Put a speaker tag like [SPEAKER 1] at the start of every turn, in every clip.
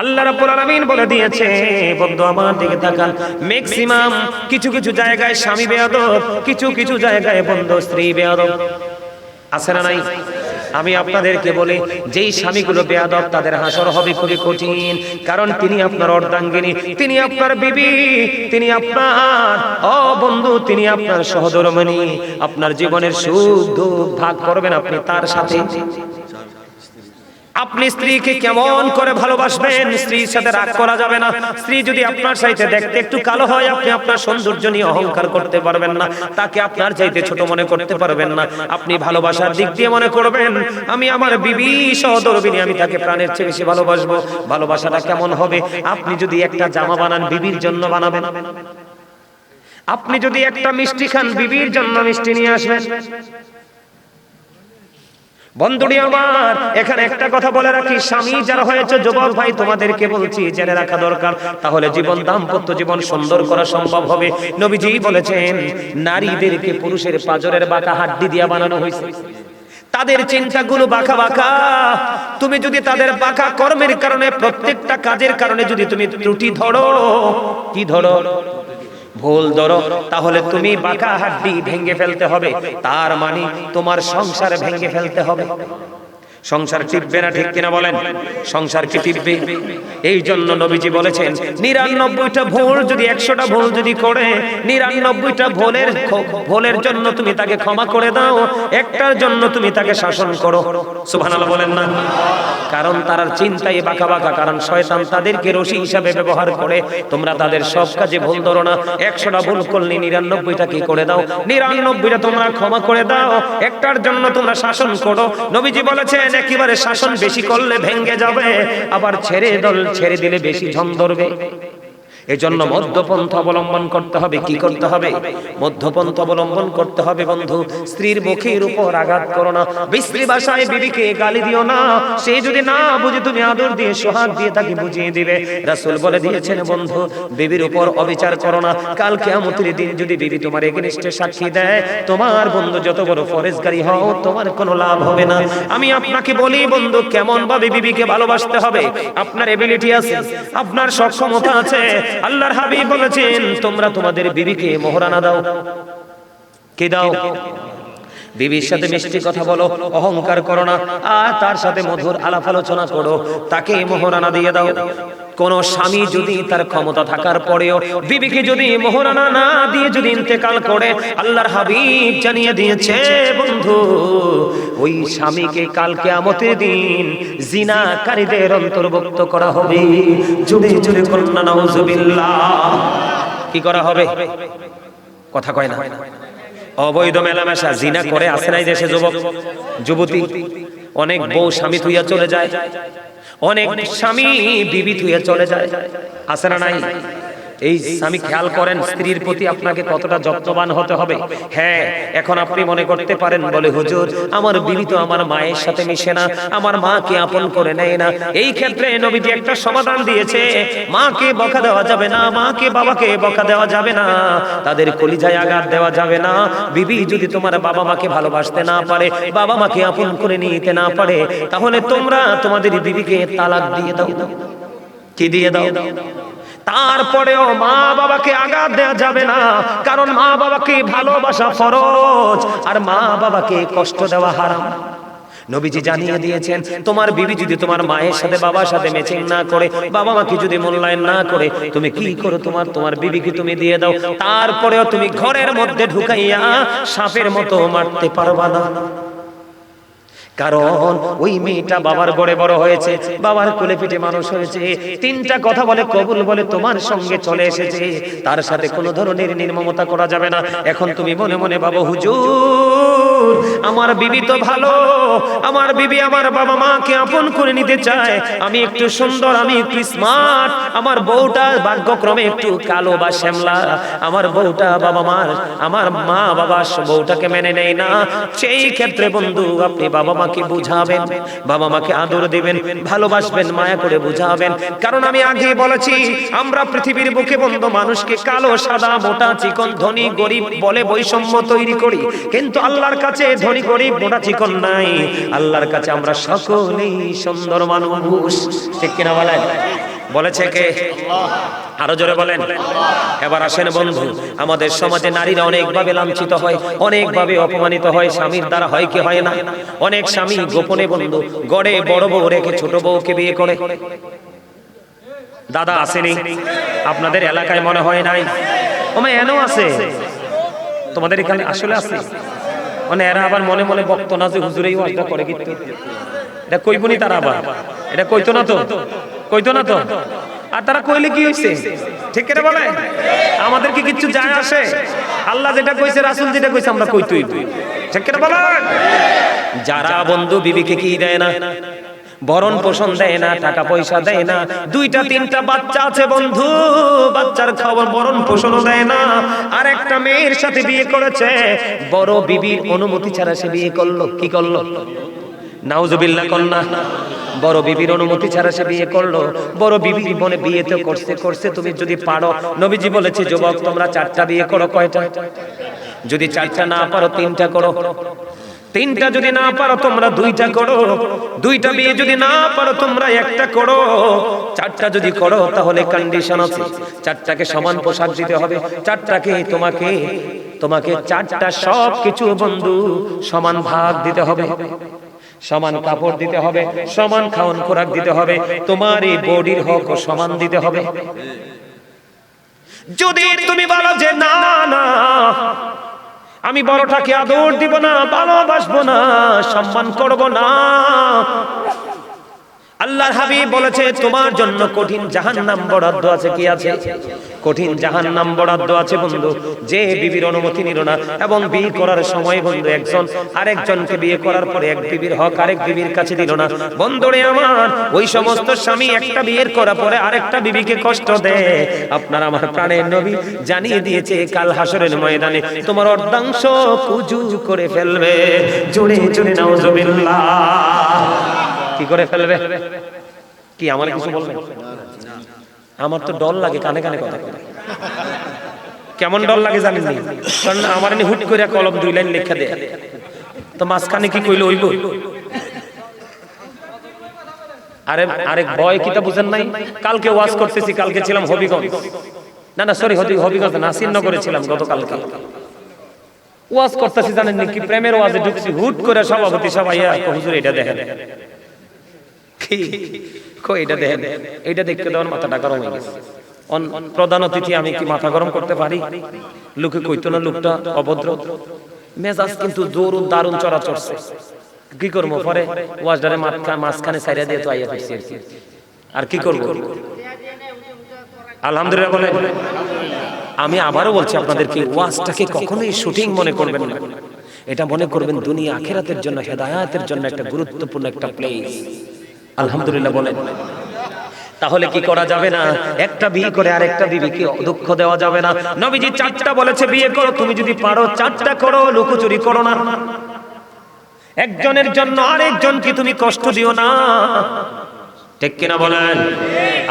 [SPEAKER 1] আল্লাহ রাব্বুল আলামিন বলে দিয়েছে, বন্ধু আমার দিকে তাকান, ম্যাক্সিমাম কিছু কিছু জায়গায় স্বামী বেয়াদব, কিছু কিছু জায়গায় বন্ধু স্ত্রী বেয়াদব, আছে না নাই? আমি আপনাদেরকে বলি, যেই স্বামীগুলো বেয়াদব তাদের হাসর হবে খুবই কঠিন, কারণ তিনি আপনার অর্ধাঙ্গিনী, তিনি আপনার বিবি, তিনি আপনার বন্ধু, তিনি আপনার সহধর্মিণী, আপনার জীবনের সুখ দুঃখ ভাগ করবেন আপনি তার সাথে। আপনি স্ত্রীকে কেমন করে ভালোবাসবেন, স্ত্রীর সাথে রাগ করা যাবে না। স্ত্রী যদি আপনার চাইতে দেখতে একটু কালো হয়, আপনি আপনার সৌন্দর্য নিয়ে অহংকার করতে পারবেন না, তাকে আপনার চাইতে ছোট মনে করতে পারবেন না। আপনি ভালোবাসার দিক দিয়ে মনে করবেন, আমি আমার বিবি সহধর্মিণী, আমি তাকে প্রাণের চেয়ে বেশি ভালোবাসবো। ভালোবাসাটা কেমন হবে? আপনি যদি একটা জামা বানান, বিবির জন্য বানাবেন। আপনি যদি একটা মিষ্টি খান, বিবির জন্য মিষ্টি নিয়ে আসবেন। বন্ধুরি আমার, এখানে একটা কথা বলে রাখি, স্বামী যারা হয়েছে যুবক ভাই, তোমাদেরকে বলছি জেনে রাখা দরকার, তাহলে জীবন দাম্পত্য জীবন সুন্দর করা সম্ভব হবে। নবীজি বলেছেন, নারীদেরকে পুরুষের পাজরের বাঁকা হাড্ডি দিয়ে বানানো হয়েছে। তাদের চিন্তাগুলো বাঁকা বাঁকা। তুমি যদি তাদের বাঁকা কর্মের কারণে, প্রত্যেকটা কাজের কারণে যদি তুমি ত্রুটি ধরো, কি ধরো? ভুল ধরো, তাহলে তুমি বাঁকা হাড্ডি ভেঙে ফেলতে হবে। তার মানে তোমার সংসার ভেঙে ফেলতে হবে। সংসার টিকবে না, ঠিক কিনা বলেন? সংসার কি টিকবে? এই জন্য নবীজি বলেছেন, 99টা ভুল যদি 100টা ভুল যদি করে, 99টা ভুলের জন্য তুমি তাকে ক্ষমা করে দাও, একটার জন্য তুমি তাকে শাসন করো। সুবহানাল্লাহ বলেন না? কারণ তার চিন্তাই বাঁকা বাঁকা, কারণ শয়তান তাদেরকে রশি হিসাবে ব্যবহার করে। তোমরা তাদের সব কাজে ভুল ধরো না। 100টা ভুল করলে 99টা কি করে দাও, 99টা তোমরা ক্ষমা করে দাও, একটার জন্য তোমরা শাসন করো। নবীজি বলেছেন, একেবারে শাসন বেশি করলে ভেঙে যাবে, আবার ছেড়ে দিলে বেশি ঝন ধরবে। এজন্য মধ্যপন্থা অবলম্বন করতে হবে। কি করতে হবে? মধ্যপন্থা অবলম্বন করতে হবে। বন্ধু, স্ত্রীর মুখের উপর আঘাত করো না, বিশ্রী ভাষায় বিবিকে গালি দিও না। সে যদি না বুঝে, তুমি আদর দিয়ে সোহাগ দিয়ে তাকে বুঝিয়ে দিবে। রাসূল বলে দিয়েছেন, বন্ধু বিবির উপর অবিচার করো না। কাল কিয়ামতের দিন যদি বিবি তোমার এগেইনস্টে সাক্ষী দেয়, তোমার বন্ধু যত বড় ফরেজগারি হও, তোমার কোনো লাভ হবে না। আমি আপনাকে বলি বন্ধু, কেমন ভাবে বিবিকে ভালোবাসতে হবে। আপনার এবিলিটি আছে, আপনার সক্ষমতা আছে। আল্লাহর হাবিব বলেছেন, তোমরা তোমাদের বিবিকে মোহরানা দাও। কি দাও? বিবির সাথে মিষ্টি কথা বলো, অহংকার করো না, আর তার সাথে মধুর আলাপ আলোচনা করো, তাকে মোহরানা দিয়ে দাও। কোন স্বামী যদি তার ক্ষমতা থাকার পরেও বিবিকে যদি মোহরানা না দিয়ে যদি ইন্তেকাল করে, আল্লাহর হাবিব জানিয়ে দিয়েছে, বন্ধু ওই স্বামীকে কাল কিয়ামতের দিন জিনাকারীদের অন্তর্ভুক্ত করা হবে। জুড়ে জুড়ে করুন না নাউজুবিল্লাহ। কি করা হবে? কথা কয় না। অবৈধ মেলামেশা, জিনা করে আছে না এই দেশে যুবক যুবতী? অনেক বউ স্বামী থুইয়া চলে যায়, অনেক স্বামী বিবি থুইয়া চলে যায়, আছে না নাই? এই স্বামী খেয়াল করেন, স্ত্রীর প্রতি আপনাকে কতটা যত্নবান হতে হবে। হ্যাঁ, এখন আপনি মনে করতে পারেন, বলে হুজুর আমার বিবি তো আমার মায়ের সাথে মিশে না, আমার মাকে আপন করে নেয় না। এই ক্ষেত্রে নবীজি একটা সমাধান দিয়েছে, মাকে বকা দেওয়া যাবে না, মাকে বাবাকে বকা দেওয়া যাবে না, তাদের কলিজায় আঘাত দেওয়া যাবে না। বিবি যদি তোমার বাবা মাকে ভালোবাসতে না পারে, বাবা মাকে আপন করে নিতে না পারে, তাহলে তোমরা তোমাদের বিবিকে তালাক দিয়ে দাও। কি দিয়ে দাও? তারপরেও মা বাবাকে আঘাত দেওয়া যাবে না, কারণ মা বাবাকে ভালোবাসা ফরজ, আর মা বাবাকে কষ্ট দেওয়া হারাম। নবীজি জানিয়ে দিয়েছেন, তোমার বিবি যদি তোমার মায়ের সাথে বাবার সাথে ম্যাচিং না করে, বাবা মাকে যদি মূল্যায়ন না করে, তুমি কি করো? তোমার বিবিকে তুমি দিয়ে দাও। তারপরেও তুমি ঘরের মধ্যে ঢুকাইয়া সাপের মতো মারতে পারবা না, কারণ ওই মেয়েটা বাবার ঘরে বড় হয়েছে, বাবার কোলে পিঠে মানুষ হয়েছে, তিনটা কথা বলে কবুল বলে তোমার সঙ্গে চলে এসেছে, তার সাথে কোনো ধরনের নির্মমতা করা যাবে না। এখন তুমি মনে মনে ভাবো, হুজুর আমার বিবি তো ভালো, আমার বিবি আমার বাবা মাকে আপন করে নিতে চায়, আমি একটু সুন্দর, আমি একটু স্মার্ট, আমার বউটা ভাগ্যক্রমে একটু কালো বা শ্যামলা, আমার বউটা আমার মা বাবা বউটাকে মেনে নেয় না। সেই ক্ষেত্রে বন্ধু আপনি বাবা মাকে বুঝাবেন, বাবা মাকে আদর দিবেন, ভালোবাসবেন, মায়া করে বুঝাবেন। কারণ আমি আগে বলেছি, আমরা পৃথিবীর বুকে বন্ধু মানুষকে কালো সাদা মোটা চিকন ধনী গরিব বলে বৈষম্য তৈরি করি, কিন্তু আল্লাহর কাছে ধনী গরিব মোটা চিকন নাই। আল্লাহর কাছে আমরা সকলেই সুন্দর মানুষ, ঠিক কিনা বলেন? বলেছে কে? আরো জোরে বলেন। এবার আসেন বন্ধু, আমাদের সমাজে নারীরা অনেকভাবে লাঞ্ছিত হয়, অনেকভাবে অপমানিত হয়, স্বামীর দ্বারা হয় কি হয় না? অনেক স্বামী গোপনে বন্ধু গড়ে বড় বউ রেখে ছোট বউকে বিয়ে করে। দাদা আসেনি আপনাদের এলাকায়? মনে হয় নাই। ওমা এনও আছে তোমাদের এখানে? আসলে আছে। মানে এরা আবার মনে মনে বক্ত না যে হুজুর এই ওয়াজটা করে, কিন্তু এটা কইবনি তারা, আবার এটা কইতো না তো, কইতো না তো। আর তারা কইলে কি হইছে? ঠিক করে বলে আমাদের কি কিছু যায় আসে? আল্লাহ যেটা কইছে, রাসূল যেটা কইছে আমরা কইতই। ঠিক করে বলে যারা বন্ধু বিবিকে কি দেয় না, ভরণ পোষণ দেয় না, টাকা পয়সা দেয় না, দুইটা তিনটা বাচ্চা আছে বন্ধু, বাচ্চার খাবার ভরণ পোষণও দেয় না, আর একটা মেয়ের সাথে বিয়ে করেছে, বড় বিবির অনুমতি ছাড়া সে বিয়ে করলো। কি করলো? নাউজুবিল্লাহ কন্যা। বড় বিবির অনুমতি ছাড়া সে বিয়ে করলো। বড় বিবির মনে বিয়ে তো করছে করছে, তুমি যদি পারো, নবীজি বলেছে যুবক তোমরা 4টা বিয়ে করো। কয়টা? যদি 4টা না পারো 3টা করো। 3টা যদি না পারো তোমরা 2টা করো। 2টা বিয়ে যদি না পারো তোমরা 1টা করো। 4টা যদি করো তাহলে কন্ডিশন আছে, 4টাকে সমান পোশাক দিতে হবে, 4টাকে তোমাকে 4টা সব কিছু বন্ধু সমান ভাগ দিতে হবে, সমান কাপড় দিতে হবে, সমান খাওয়ান খোরাক দিতে হবে, তোমার এই বডির হক সমান দিতে হবে। যদি তুমি বলো যে না না আমি বড়টাকে আদর দিব না, ভালোবাসবো না, সম্মান করব না, আল্লাহর হাবিব বলেছে তোমার জন্য কঠিন জাহান্নাম বরাদ্দ আছে। কি আছে? কঠিন জাহান্নাম বরাদ্দ আছে বন্ধু। যে বিবির অনুমতি নিল না এবং বিয়ে করার সময় বন্ধু একজন আরেকজনকে বিয়ে করার পরে এক বিবির হক আরেক বিবির কাছে দিল না, বন্ধুরে আমার, ওই সমস্ত স্বামী একটা বিয়ের করার পরে আরেকটা বিবিকে কষ্ট দেয়, আপনার আমার প্রাণের নবী জানিয়ে দিয়েছে কাল হাসরের ময়দানে তোমার অর্ধাংশ কুজু করে ফেলবে। জোরে জোরে নাউজুবিল্লাহ। কি করে ফেলবে? কি আমার কিছু বলবেন? আমার তো ডর লাগে কানে কানে কথা বলে। কেমন ডর লাগে জানেন নি? কারণ আমার নি হুট করে কলম 2 লাইন লেখা দেয়, তো মাঝখানে কি কইলো হইব? আরেক ভয় কিটা বুঝেন নাই? কালকে ওয়াজ করতেছি, কালকে ছিলাম হবিগঞ্জ, না সরি হবিগঞ্জ না, শ্রীনগরে ছিলাম গতকালকে। ওয়াজ করতেছি জানেন নি কি? প্রেমের ওয়াজে ঢুকছি, হুট করে সভাপতি সবাই হুজুর এটা দেখেন, এটা দেখেন, এটা দেখতে দেওয়ার মাথাটা গরম হয়ে গেছে। প্রধান অতিথি, আমি কি মাথা গরম করতে পারি? লোকে কইতো না লোকটা অভদ্র, মেজাজ কিন্তু দারুণ চড়া চড়ছে। কি করবো? পরে ওয়াজদারে মাঝখানে সাইরা দিয়ে তো আইয়া ফিরছি আর কি করবো? আলহামদুলিল্লাহ বলে। আমি আবারও বলছি আপনাদেরকে, ওয়াজটাকে কখনোই শুটিং মনে করবেন না, এটা মনে করবেন দুনিয়া আখিরাতের জন্য, হেদায়েতের জন্য একটা গুরুত্বপূর্ণ একটা প্লেস। আলহামদুলিল্লাহ বলেন। তাহলে কি করা যাবে না? একটা বিয়ে করে আরেকটা বিবিকে দুঃখ দেওয়া যাবে না। নবীজি 4টা বলেছে বিয়ে করো, তুমি যদি পারো 4টা করো, লুকোচুরি করো না। একজনের জন্য আরেকজনকে তুমি কষ্ট দিও না। ঠিক কিনা বলেন?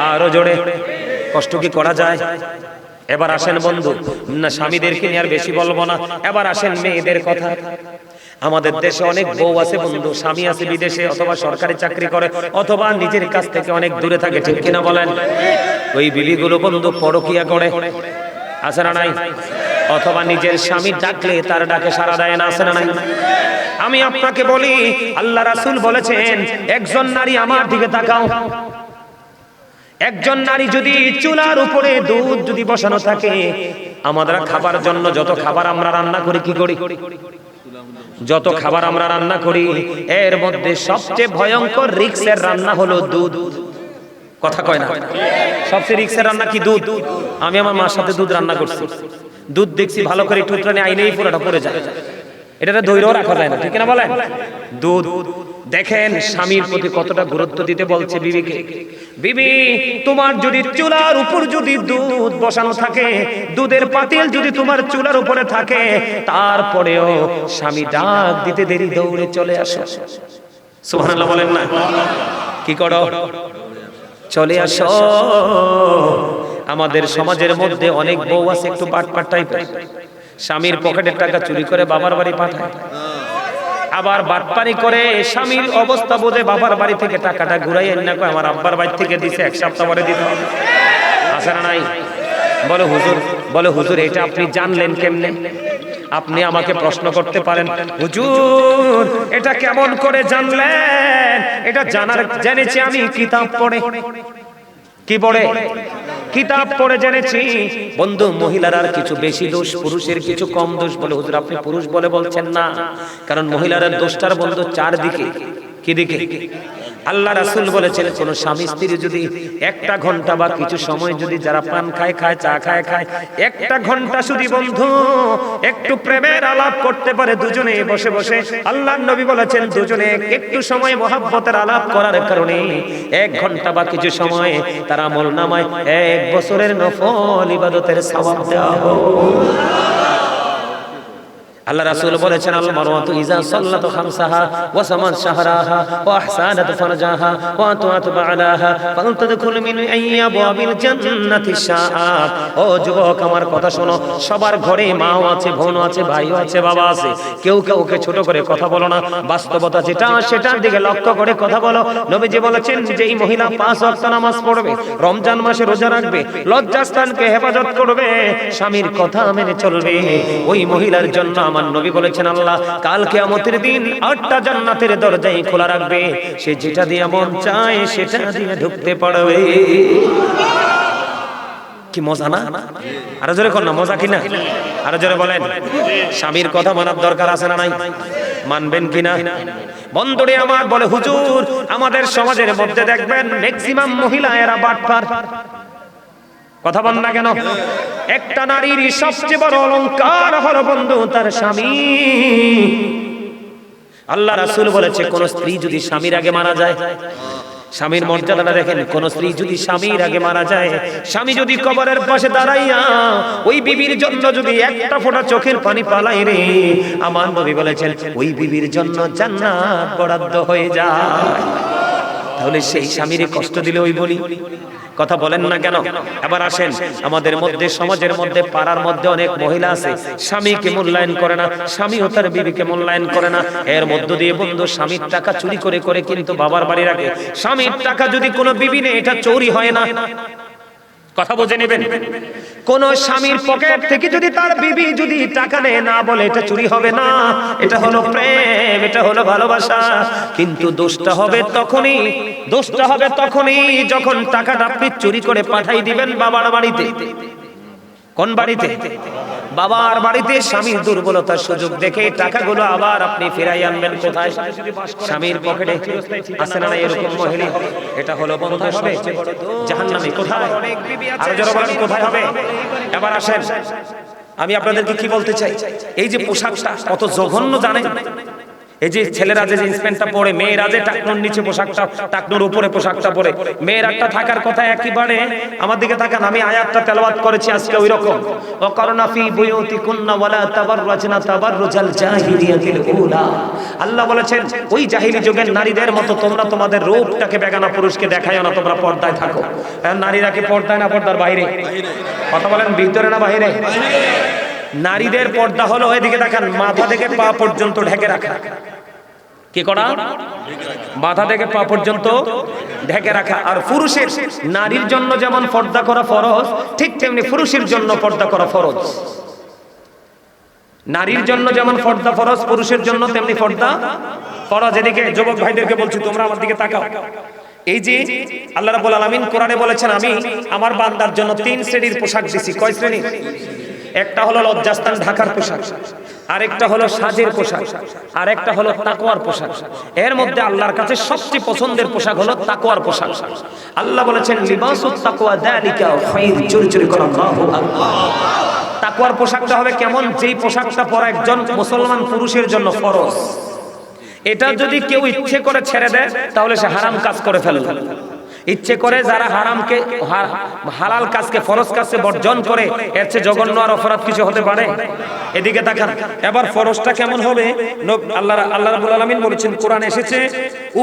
[SPEAKER 1] আরো জোরে। কষ্ট কি করা যায়? এবার আসেন বন্ধু, না স্বামীদেরকে নিয়ে আর বেশি বলবো না, এবার আসেন মেয়েদের কথা। আমাদের দেশে অনেক বউ আছে বন্ধু, স্বামী আছে বিদেশে, অথবা সরকারি চাকরি করে, অথবা নিজের কাছ থেকে অনেক দূরে থাকে। ঠিক কিনা বলেন? ওই বিবিগুলো বন্ধু পরকিয়া করে, আছে না নাই? অথবা নিজের স্বামী ডাকলে তার ডাকে সাড়া দেয় না, আছে না নাই? আমি আপনাকে বলি, আল্লাহ রাসূল বলেছেন, একজন নারী আমার দিকে তাকাও, একজন নারী যদি চুলার উপরে দুধ যদি বসানো থাকে, আমরা খাবার জন্য যত খাবার আমরা রান্না করি, কি করি? যত খাবার আমরা রান্না করি, এর মধ্যে সবচেয়ে ভয়ঙ্কর রিক্সের রান্না হলো দুধ। কথা কয় না? সবচেয়ে রিক্সের রান্না কি? দুধ। আমি আমার মার সাথে দুধ রান্না করছি, দুধ দেখছি ভালো করে টুকরানি আইনেই পুরোটা পড়ে যায়, এটা ধৈর্য রাখা যায় না। ঠিক না বলেন? দুধ দেখেন স্বামীর প্রতি কতটা গুরুত্ব দিতে বলছে বিবিকে। বিবি, তোমার যদি চুলার উপর যদি দুধ বসানো থাকে, দুধের পাতিল যদি তোমার চুলার উপরে থাকে, তারপরেও স্বামী ডাক দিতে দেরি দৌড়ে চলে আসো। সুবহানাল্লাহ বলেন না? কি করো? চলে আসো। আমাদের সমাজের মধ্যে অনেক বউ আছে একটু বাটপাট টাইপের, স্বামীর পকেটের টাকা চুরি করে বাবার বাড়ি পাঠায়। আবার বাটপারি করে স্বামীর অবস্থা বুঝে বাবার বাড়ি থেকে টাকাটা ঘুরাই না কয় আমার আব্বার বাড়ি থেকে দিছে, এক সপ্তাহ পরে দিতে হবে। আছে না নাই? বলে হুজুর এটা আপনি জানলেন কেমনে? আপনি আমাকে প্রশ্ন করতে পারেন, হুজুর এটা কেমন করে জানলেন? এটা জেনেছি আমি কিতাব পড়ে। কি পড়ে? কিতাব পড়ে জেনেছি। বন্ধু, মহিলার আর কিছু বেশি দোষ, পুরুষের কিছু কম দোষ। বলে হুজুর আপনি পুরুষ বলে বলছেন না, কারণ মহিলার দোষটার বন্ধু চারদিকে। কি দিকে? আল্লাহ রাসূল বলেছেন কোন স্বামী স্ত্রী যদি একটা ঘন্টা বা কিছু সময় যদি যারা পান খায় চা খায় একটা ঘন্টা শুধু বন্ধু একটু প্রেমের আলাপ করতে পারে দুজনে বসে বসে, আল্লাহর নবী বলেছেন দুজনে একটু সময় মহব্বতের আলাপ করার কারণে 1 ঘন্টা বা কিছু সময় তার আমলনামায় 1 বছরের নফল ইবাদতের সওয়াব দেওয়া হবে। আল্লাহ রাসূল বলেছেন আল মারওয়াতু ইজা সাল্লাতু খামসাহা ওয়া সামান শাহরাহা ওয়া আহসানাত ফারজাহা ওয়া আতাত বা'লাহা ফালতাদখুল মিন আইয়াবিল জান্নাতি শাআত। ও যুবক আমার কথা শোনো, সবার ঘরে মাও আছে, বোন আছে, ভাইও আছে, বাবা আছে। কেউ কাউকে ছোট করে কথা বলো না, বাস্তবতা যেটা সেটার দিকে লক্ষ্য করে কথা বলো। নবীজি বলেছেন যে এই মহিলা 5 ওয়াক্ত নামাজ পড়বে, রমজান মাসে রোজা রাখবে, লজ্জাস্থানকে হেফাজত করবে, স্বামীর কথা মেনে চলবে, ওই মহিলার জন্য আমার নবী বলেছেন আল্লাহ কাল কিয়ামতের দিন 8টা জান্নাতের দরজাই খোলা রাখবে, সে যেটা দিয়ে মন চায় সেটা দিয়ে ঢুকতে পারবে। কি মজা না? আরো জোরে কোন না, মজা কিনা? আরো জোরে বলেন। স্বামীর কথা মানার দরকার আছে না নাই? মানবেন কিনা? বন্ধুরে আমার বলে হুজুর আমাদের সমাজের মধ্যে দেখবেন ম্যাক্সিমাম মহিলা এরা বাটপার। কথা বল না কেন? একটা নারীর সবচেয়ে বড় অলংকার হলো বন্ধু তার স্বামী। আল্লাহ রাসূল বলেছে কোন স্ত্রী যদি স্বামীর আগে মারা যায়, স্বামীর মর্যাদাটা দেখেন, কোন স্ত্রী যদি স্বামীর আগে মারা যায়, স্বামী যদি কবরের পাশে দাঁড়াইয়া ওই বিবির জন্য যদি একটা ফোঁটা চোখের পানি পালাই রে, আমার নবী বলেছেন ওই বিবির জন্য জান্নাত বরাদ্দ হয়ে যায়। তাহলে সেই স্বামীরে কষ্ট দিলে ওই বলি কথা বলেন না কেন? এবার আসেন, আমাদের মধ্যে সমাজের মধ্যে পাড়ার মধ্যে অনেক মহিলা আছে স্বামীকে মূল্যায়ন করে না, স্বামীও তার বিবিকে মূল্যায়ন করে না। এর মধ্য দিয়ে বন্ধু স্বামীর টাকা চুরি করে করে কিন্তু বাবার বাড়ি রাখে। স্বামীর টাকা যদি কোনো বিবি নেই এটা চুরি হয় না। কথা বুঝে নেবেন। কোন স্বামীর পকেট থেকে যদি তার বিবি যদি টাকা নেয় না বলে এটা চুরি হবে না, এটা হলো প্রেম, এটা হলো ভালোবাসা। কিন্তু দোষটা হবে তখনই যখন টাকাটা আপনি চুরি করে পাঠাই দিবেন বাবার বাড়িতে। কোন বাড়িতে? বাবার বাড়িতে। স্বামীর দুর্বলতার সুযোগ দেখে টাকাগুলো আবার আপনি ফিরাই আনবেন কোথায়? স্বামীর পকেটে। আছে না এরকম মহিলা? এটা হলো বন্ধ হবে জাহান্নামে। কোথায়? আর যারা বলেন কোথায় হবে? এবার আসেন, আমি আপনাদেরকে কি বলতে চাই, এই যে পোশাকটা কত জঘন্য জানেন? এই যে ছেলেরা যে জিন্স প্যান্টটা পরে, মেয়েরা যে টাকনুর নিচে পোশাকটা, টাকনুর উপরে পোশাকটা পরে, মেয়েরাটা থাকার কথা একেবারে। আমার দিকে তাকান, আমি আয়াতটা তেলাওয়াত করেছি আজকে ওই রকম, ওয়াকারনা ফি বুয়ুতিকুন্না ওয়ালা তাবাররাজনা তাবাররুজাল জাহিলিয়াতিল উলা। আল্লাহ বলেছেন ওই জাহিলি যুগের নারীদের মতো তোমরা তোমাদের রূপটাকে বেগানা পুরুষকে দেখায়ও না, তোমরা পর্দায় থাকো। নারীরা কি পর্দায় না পর্দার বাইরে? কথা বলেন, ভিতরে না বাইরে? নারীদের পর্দা হলো, এদিকে দেখেন, মাথা থেকে পা পর্যন্ত ঢেকে রাখা। কি করা? মাথা থেকে পা পর্যন্ত ঢেকে রাখা। আর পুরুষের, নারীর জন্য যেমন পর্দা করা ফরজ, ঠিক তেমনি পুরুষের জন্য পর্দা করা ফরজ। নারীর জন্য যেমন পর্দা ফরজ, পুরুষের জন্য তেমনি পর্দা ফরজ। এদিকে যুবক ভাইদেরকে বলছি, তোমরা আমার দিকে তাকাও। এই যে আল্লাহ রাব্বুল আলামিন কোরআনে বলেছেন আমি আমার বান্দার জন্য 3 শ্রেণীর পোশাক দিয়েছি। কয় শ্রেণী? একটা হলো লজ্জাস্থান ঢাকার পোশাক, আরেকটা হলো সাজের পোশাক, আরেকটা হলো তাকওয়ার পোশাক। এর মধ্যে আল্লাহর কাছে সবচেয়ে পছন্দের পোশাক হলো তাকওয়ার পোশাক। আল্লাহ বলেছেন লিবাসুত তাকওয়া যালিকা খায়র। জোরে জোরে করো আল্লাহু আকবার। তাকওয়ার পোশাকটা হবে কেমন? যেই পোশাকটা পরা একজন মুসলমান পুরুষের জন্য ফরজ। এটা যদি কেউ ইচ্ছে করে ছেড়ে দেয় তাহলে সে হারাম কাজ করে ফেলবে। ইচ্ছে করে যারা হারামকে হালাল কাজকে, ফরজ কাজকে বর্জন করে, এর চেয়ে জঘন্য আর অপরাধ কিছু হতে পারে? এদিকে তাকান। এবার ফরজটা কেমন হবে? আল্লাহ রাব্বুল আলামিন বলেছেন, কোরআন এসেছে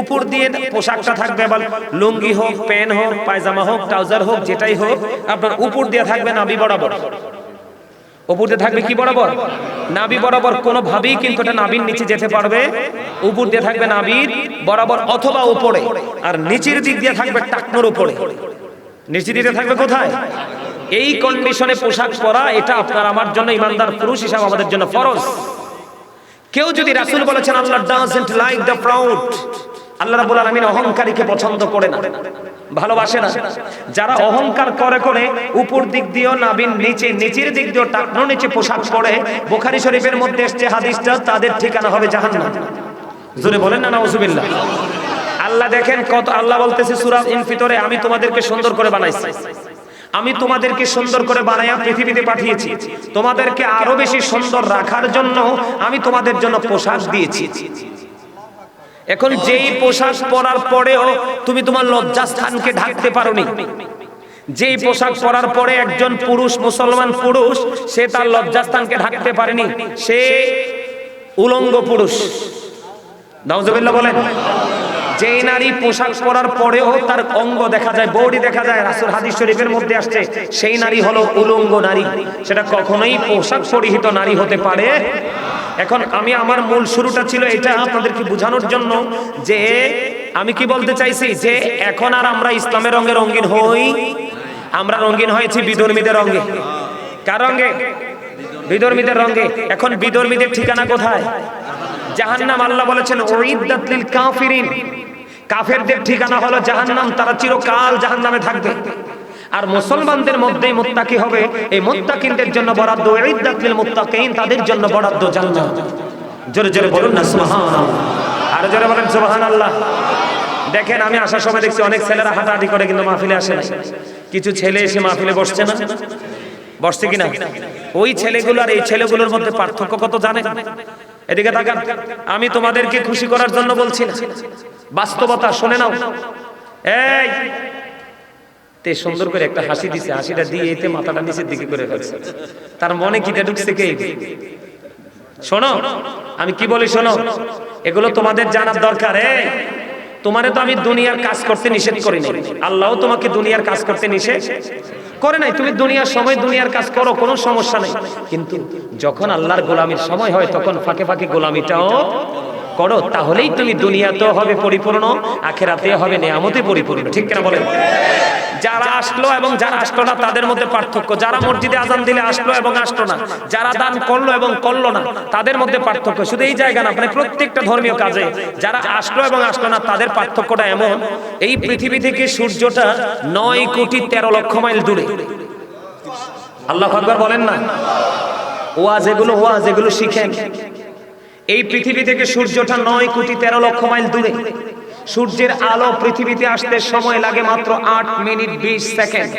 [SPEAKER 1] উপর দিয়ে পোশাকটা থাকবে, এবার লুঙ্গি হোক, প্যান্ট হোক, পায়জামা হোক, ট্রাউজার হোক, যেটাই হোক, আপনার উপর দিয়ে থাকবে নাভি বরাবর। উপর দিয়ে থাকবে কি বরাবর? নাভি বরাবর। কোনোভাবেই কিন্তু এটা নাভির নিচে যেতে পারবে। উপর দিয়ে থাকবে নাভির বরাবর অথবা উপরে, আর নিচের দিক দিয়ে থাকবে টাকনোর উপরে। নিচের দিকে থাকবে কোথায়? এই কন্ডিশনে পোশাক পরা এটা আপনার আমার জন্য, ইমানদার পুরুষ হিসাবে আমাদের জন্য ফরজ। কেউ যদি, রাসূল বলেছেন আল্লাহ ডাজন্ট লাইক দ্য প্রাউড, আল্লাহ রাব্বুল আলামিন অহংকারীকে পছন্দ করে না, ভালোবাসে না। যারা অহংকার করে করে উপর দিক দিয়েও নাভির নিচে, নিচের দিক দিয়েও টাকনোর নিচে পোশাক পরে, বুখারী শরীফের মধ্যে এসেছে হাদিসটা, তাদের ঠিকানা হবে জাহান্নাম। জোরে বলেন না নাউজুবিল্লাহ। আল্লাহ দেখেন কত, আল্লাহ বলতেছে সূরা ইনফিতরে, আমি তোমাদেরকে সুন্দর করে বানাইছি, আমি তোমাদেরকে সুন্দর করে বানায়া পৃথিবীতে পাঠিয়েছি, তোমাদেরকে আরো বেশি সুন্দর রাখার জন্য আমি তোমাদের জন্য পোশাক দিয়েছি। এখন যেই পোশাক পরার পরেও তুমি তোমার লজ্জাস্থানকে ঢাকতে পারোনি, যেই পোশাক পরার পরে একজন পুরুষ, মুসলমান পুরুষ, সে তার লজ্জাস্থানকে ঢাকতে পারেনি, সে উলঙ্গ পুরুষ। নাউজুবিল্লাহ বলেন। যেই নারী পোশাক পরার পরেও তার অঙ্গ দেখা যায়, বডি দেখা যায়, রাসূল হাদিস শরীফের মধ্যে আসছে, সেই নারী হলো উলঙ্গ নারী, সেটা কখনোই পোশাক পরিহিত নারী হতে পারে। এখন আমি, আমার মূল শুরুটা ছিল এটা আপনাদেরকে বোঝানোর জন্য যে আমি কি বলতে চাইছি, যে এখন আর আমরা ইসলামের রঙে রঙিন হই, আমরা রঙিন হয়েছি বিধর্মীদের রঙে। কার রঙে? বিধর্মীদের রঙে। এখন বিধর্মীদের ঠিকানা কোথায়? জাহান্নাম। আল্লাহ বলেছেন উইদ্দাত লিল কাফিরিন, কাফেরদের ঠিকানা হলো জাহান্নাম, তারা চিরকাল জাহান্নামে থাকবে। আর মুসলমানদের মধ্যেই মুত্তাকি হবে, এই মুত্তাকিনদের জন্য বরাদ্দ উইদ্দাত লিল মুত্তাকিন, তাদের জন্য বরাদ্দ জান্নাত। জোরে জোরে বলুন না সুবহানাল্লাহ, আর জোরে বলেন সুবহানাল্লাহ। দেখেন আমি আসার সময় দেখছি অনেক ছেলেরা হাঁটাহাঁটি করে, কিন্তু মাহফিলে আসে না। কিছু ছেলে এসে মাহফিলে বসছে না, বসছে কিনা? ওই ছেলেগুলো আর এই ছেলেগুলোর মধ্যে পার্থক্য কত জানেন? এদিকে তাকান, আমি তোমাদেরকে খুশি করার জন্য বলছি না, বাস্তবতা শুনে নাও। এই তে সুন্দর করে একটা হাসি দিছে, হাসিটা দিয়ে এতে মাথাটা নিচের দিকে করে ফেলছে, তার মনে কিটা ঢুকছে কে? শোনো আমি কি বলি, শোনো, এগুলো তোমাদের জানার দরকার। তোমারে তো আমি দুনিয়ার কাজ করতে নিষেধ করি নাই, আল্লাহও তোমাকে দুনিয়ার কাজ করতে নিষেধ করে নাই। তুমি দুনিয়ার সময় দুনিয়ার কাজ করো, কোনো সমস্যা নাই, কিন্তু যখন আল্লাহর গোলামির সময় হয় তখন ফাঁকে ফাঁকে গোলামিটাও করো, তাহলেই তুমি দুনিয়াতেও হবে পরিপূর্ণ, আখিরাতেও হবে নিয়ামতে পরিপূর্ণ। ঠিক কিনা বলেন? যারা আসলো এবং যারা আসলো না তাদের মধ্যে পার্থক্য, যারা মসজিদে আজান দিলে আসলো এবং আসলো না, যারা দান করলো এবং করলো না, তাদের মধ্যে পার্থক্য। শুধু এই জায়গা না, মানে প্রত্যেকটা ধর্মীয় কাজে যারা আসলো এবং আসলো না তাদের পার্থক্যটা এমন, এই পৃথিবী থেকে সূর্যটা 9,13,00,000 মাইল দূরে। আল্লাহু আকবার বলেন না। ওয়াজ এগুলো শিখেন। এই পৃথিবী থেকে সূর্যটা 9,13,00,000 মাইল দূরে। সূর্যের আলো পৃথিবীতে আসতে সময় লাগে মাত্র 8 মিনিট 20 সেকেন্ড।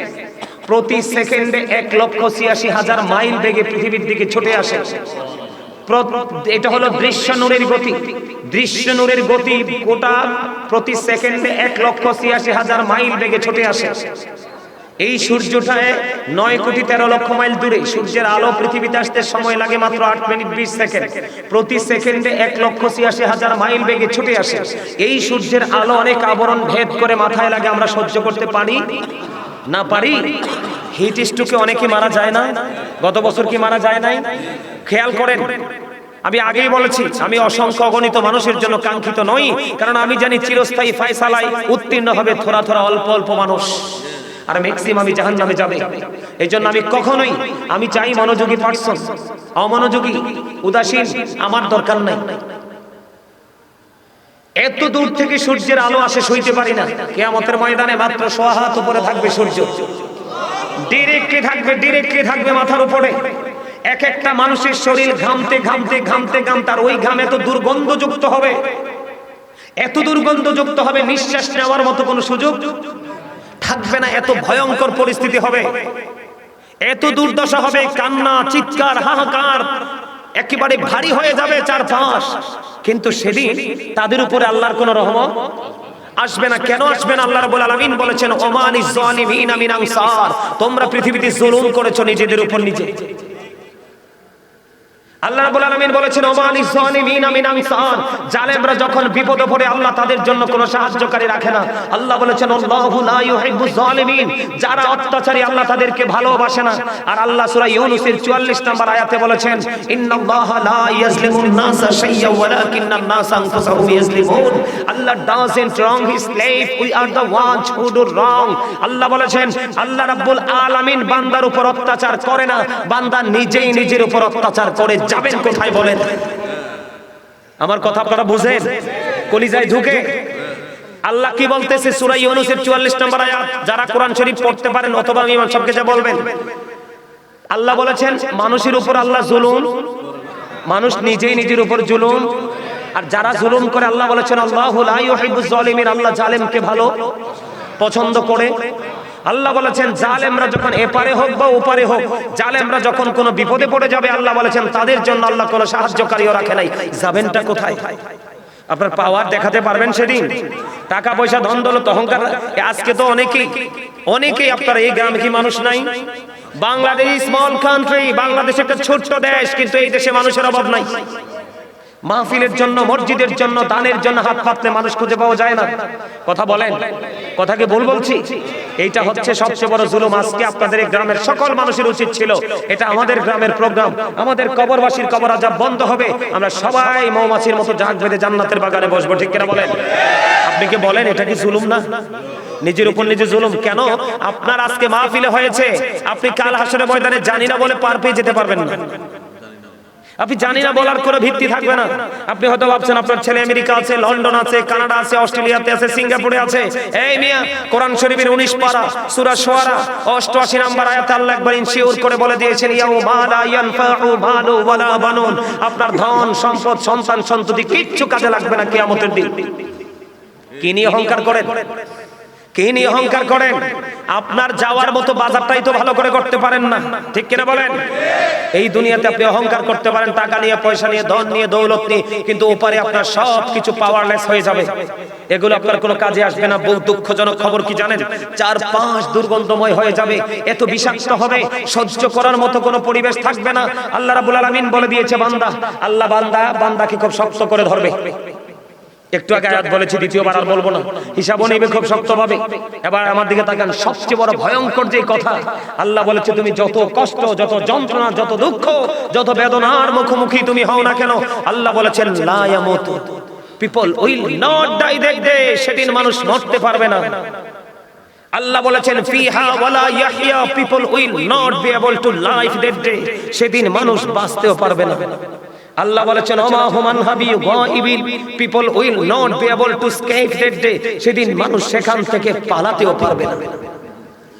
[SPEAKER 1] প্রতি সেকেন্ডে 1,86,000 মাইল বেগে পৃথিবীর দিকে ছুটে আসে। এটা হলো দৃশ্য নূরের গতি। দৃশ্য নূরের গতি গোটা প্রতি সেকেন্ডে 1,86,000 মাইল বেগে ছুটে আসে। এই সূর্যটায় 9,13,00,000 মাইল দূরে। সূর্যের আলো পৃথিবীতে আসতে সময় লাগে মাত্র 8 মিনিট 20 সেকেন্ড। প্রতি সেকেন্ডে 1,86,000 মাইল বেগে ছুটে আসে। এই সূর্যের আলো অনেক আবরণ ভেদ করে মাথায় লাগে, আমরা সহ্য করতে পারি না পারি? হিট স্ট্রোকে অনেকে মারা যায় না? গত বছর কি মারা যায় নাই? খেয়াল করেন, আমি আগেই বলেছি আমি অসংখ্য অগণিত মানুষের জন্য কাঙ্ক্ষিত নই, কারণ আমি জানি চিরস্থায়ী ফয়সালায় উত্তীর্ণ হবে থোড়া থোড়া অল্প অল্প মানুষ, আর ম্যাক্সিমামই জাহান্নামে যাবে। এই জন্য আমি কখনোই, আমি চাই মনোযোগী পার্সন, অমনোযোগী উদাসীন আমার দরকার নাই। এত দূর থেকে সূর্যের আলো আসে, সইতে পারি না। কিয়ামতের ময়দানে মাত্র 1.5 হাত উপরে থাকবে সূর্য, ডিরেক্টলি থাকবে মাথার উপরে। এক একটা মানুষের শরীর ঘামতে ঘামতে ঘামতে ঘামতে, আর ওই ঘাম এত দুর্গন্ধযুক্ত হবে, এত দুর্গন্ধযুক্ত হবে, নিঃশ্বাস নেওয়ার মতো কোনো সুযোগ থাকবে না। এত ভয়ঙ্কর পরিস্থিতি হবে, এত দুর্দশা হবে, কান্না, চিৎকার, হাহাকার, একেবারে ভারী হয়ে যাবে চারপাশ। কিন্তু সেদিন তাদের উপরে আল্লাহর কোনো রহমত আসবে না। কেন আসবে না? আল্লাহ রাব্বুল আলামিন বলেছেন ওমানিজ জালিমিনা মিন আনসার, তোমরা পৃথিবীতে জুলুম করেছো নিজেদের উপর নিজে। আল্লাহ রাব্বুল আলামিন বলেছেন ওমালিজ জালিমিনা মিন আনসার, জালেমরা যখন বিপদে পড়ে আল্লাহ তাদের জন্য কোনো সাহায্যকারী রাখে না। আল্লাহ বলেছেন আল্লাহু লা ইউহিব্বুজ জালিমিন, যারা অত্যাচারী আল্লাহ তাদেরকে ভালোবাসে না। আর আল্লাহ সূরা ইউনূসের 44 নম্বর আয়াতে বলেছেন ইন্নাল্লাহা লা ইয়াজলিমুন নাসা শাইয়্যা ওয়ালাকিন্নান নাসা আনফুসাহুম ইয়াজলিমুন, Allah doesn't wrong his slave, we are the ones who do wrong। আল্লাহ বলেছেন আল্লাহ রাব্বুল আলামিন বান্দার উপর অত্যাচার করে না, বান্দা নিজেই নিজের উপর অত্যাচার করে। যাবেন কোথায় বলেন? আমার কথা আপনারা বুঝেন? কলিজায় ঢুকে? আল্লাহ কি বলতেছে সূরা ইউনূসের 44 নম্বর আয়াত, যারা কোরআন শরীফ পড়তে পারেন অথবা ইমাম সাহেবকে যা বলবেন, আল্লাহ বলেছেন মানুষের উপর আল্লাহ জুলুম, মানুষ নিজেই নিজের উপর জুলুম। আর যারা জুলুম করে আল্লাহ বলেছেন আল্লাহু লা ইউহিব্বুজ জালিমিন, আল্লাহ জালেমকে ভালো পছন্দ করে। আল্লাহ বলেছেন জালেমরা যখন এপারে হোক বা ওপারে হোক, জালেমরা যখন কোনো বিপদে পড়ে যাবে আল্লাহ বলেছেন তাদের জন্য আল্লাহ কোনো সাহায্যকারীও রাখে নাই। যাবেনটা কোথায়? আপনার পাওয়ার দেখাতে পারবেন সেদিন? টাকা পয়সা ধন দৌলত অহংকার। আজকে তো অনেকেই আপনার এই গ্রামে কি মানুষ নাই? বাংলাদেশ স্মল কান্ট্রি, বাংলাদেশ একটা ছোট্ট দেশ, কিন্তু এই দেশে মানুষের অভাব নাই। মাহফিলের জন্য, মসজিদের জন্য, দানের জন্য হাত পাতলে মানুষ খুঁজে পাওয়া যায় না। কথা বলেন, কথা কি ভুল বলছি? এইটা হচ্ছে সবচেয়ে বড় জুলুম। আজকে আপনাদের এই গ্রামের সকল মানুষের উচিত ছিল, এটা আমাদের গ্রামের প্রোগ্রাম, আমাদের কবরবাসীর কবর আজাব বন্ধ হবে, আমরা সবাই মৌমাছির মতো জাগ বেঁধে জান্নাতের বাগানে বসবো। ঠিক কিনা বলেন? আপনি কি বলেন এটা কি জুলুম না? নিজের উপর নিজে জুলুম কেন? আপনার আজকে মাহফিলে হয়েছে, আপনি কাল হাসরের ময়দানে জানি না বলে পার পেয়ে যেতে পারবেন না। আপনি জানি না বলার কোনো ভিত্তি থাকবে না। আপনি হয়তো ভাবছেন আপনার ছেলে আমেরিকা আছে, লন্ডন আছে, কানাডা আছে, অস্ট্রেলিয়াতে আছে, সিঙ্গাপুরে আছে। এই মিয়া, কোরআন শরীফের 19 পারা সূরা শুআরা 88 নম্বর আয়াতে আল্লাহ একবার ইনশিওর করে বলে দিয়েছেন ইয়াউমা লা ইয়ানফাউ মালু ওয়ালা বানুন, আপনার ধন সম্পদ সন্তান সন্ততি কিচ্ছু কাজে লাগবে না কিয়ামতের দিন। কি নিয়ে অহংকার করেন? কি নিয়ে অহংকার করেন? আপনার যাওয়ার মতো বাজারটাই তো ভালো করে করতে পারেন না। ঠিক কিনা বলেন? এই দুনিয়াতে আপনি অহংকার করতে পারেন টাকা নিয়ে, পয়সা নিয়ে, ধন নিয়ে, দৌলত নিয়ে, কিন্তু ওপারে আপনার সব কিছু পাওয়ারলেস হয়ে যাবে। এগুলো আপনার কোনো কাজে আসবে না। বহু দুঃখজনক খবর কি জানেন? 4-5 দুর্গন্ধময় হয়ে যাবে, এত বিষাক্ত হবে, সহ্য করার মতো কোনো পরিবেশ থাকবে না। আল্লাহ রাব্বুল আলামিন বলে দিয়েছে বান্দা, আল্লাহ বান্দাকে খুব শক্ত করে ধরবে। একটু আগে আয়াত বলেছি, দ্বিতীয়বার আর বলবো না, হিসাবও নেবে খুব শক্তভাবে। এবার আমার দিকে তাকান, সবচেয়ে বড় ভয়ঙ্কর যে কথা আল্লাহ বলেছে, তুমি যত কষ্ট, যত যন্ত্রণা, যত দুঃখ, যত বেদনার মুখোমুখি তুমি হও না কেন, আল্লাহ বলেছেন লা ইয়ামুতু, people will not die that day, সেদিন মানুষ মরতে পারবে না। আল্লাহ বলেছেন ফিহা ওয়ালা ইয়াহইয়া, people will not be able to live that day, সেদিন মানুষ বাঁচতেও পারবে না। আল্লাহ বলেছেন ওমা হুমান হাবি গাইবিল, people will not be able to escape that day, সেদিন মানুষ সেখান থেকে পালাতেও পারবে না।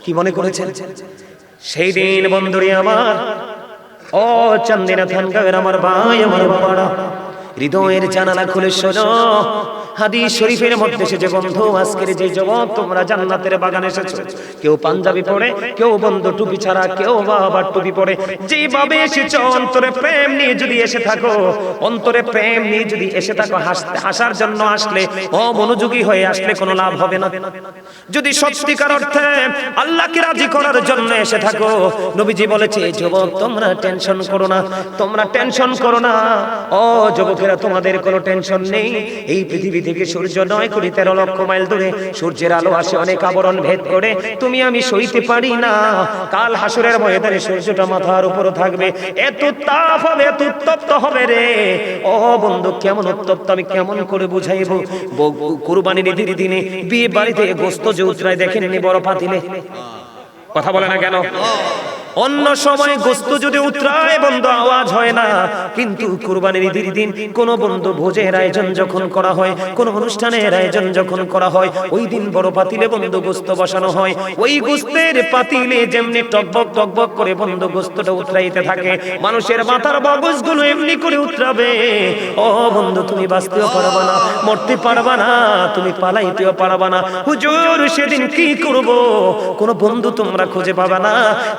[SPEAKER 1] কি মনে করেছেন সেই দিন? বন্ধুরে আমার, ও চান্দিনা থানগাঁয়ের আমার ভাই, আমার বাবারা, হৃদয়ের জানালা খুলে শোনো। হাদিস শরীফের মধ্যে এসেছে, বন্ধু আজকের যে যুবক তোমরা জান্নাতের বাগানে এসেছো, কেউ পাঞ্জাবি পরে, কেউ বন্ধু টুপি ছাড়া, কেউ আবার টুপি পরে, যেভাবে এসেছো অন্তরে প্রেম নিয়ে যদি এসে থাকো, অন্তরে প্রেম নিয়ে যদি এসে থাকো, হাসার জন্য আসলে, অমনোযোগী হয়ে আসলে কোনো লাভ হবে না। যদি সত্যিকার অর্থে আল্লাহকে রাজি করার জন্য এসে থাকো, নবীজি বলেছে যুবক তোমরা টেনশন করো না, তোমরা টেনশন করো না। ও যুবকেরা, তোমাদের কোনো টেনশন নেই। এই পৃথিবী থেকে সূর্য 9,13 লক্ষ মাইল দূরে, সূর্যের আলো আসে অনেক আবরণ ভেদ করে, তুমি আমি সইতে পারি না। কাল হাসরের ময়দানে সূর্যটা মাথার উপর থাকবে, এত তাপ হবে, এত উত্তপ্ত হবে রে। ও বন্ধু, কেমন উত্তপ্ত আমি কেমন করে বুঝাইবো? কুরবানির ঈদের দিনে বিয়ে বাড়িতে গোশত যে উতরায় দেখেননি বড় পাতিলে, কথা বলে না কেন? অন্য সময় গোশত যদি উতরায় বন্ধু আওয়াজ হয় না, কিন্তু কুরবানির ঈদের দিন কোন বন্ধু ভোজের আয়োজন যখন করা হয়, কোন অনুষ্ঠানের আয়োজন যখন করা হয়, ওই দিন বড় পাতিলে বন্ধু গোশত বসানো হয়। ওই গোশতের পাতিলে যেমনি টকবক টকবক করে বন্ধু গোশতটা উতরাইতে থাকে, মানুষের মাথার মগজগুলো এমনি করে উতরাবে। ও বন্ধু, তুমি বাঁচতেও পারবা না, মরতে পারবা না, তুমি পালাইতেও পারবা না। হুজুর সেদিন কি করব? কোন বন্ধু তোমরা খুঁজে পাবা না।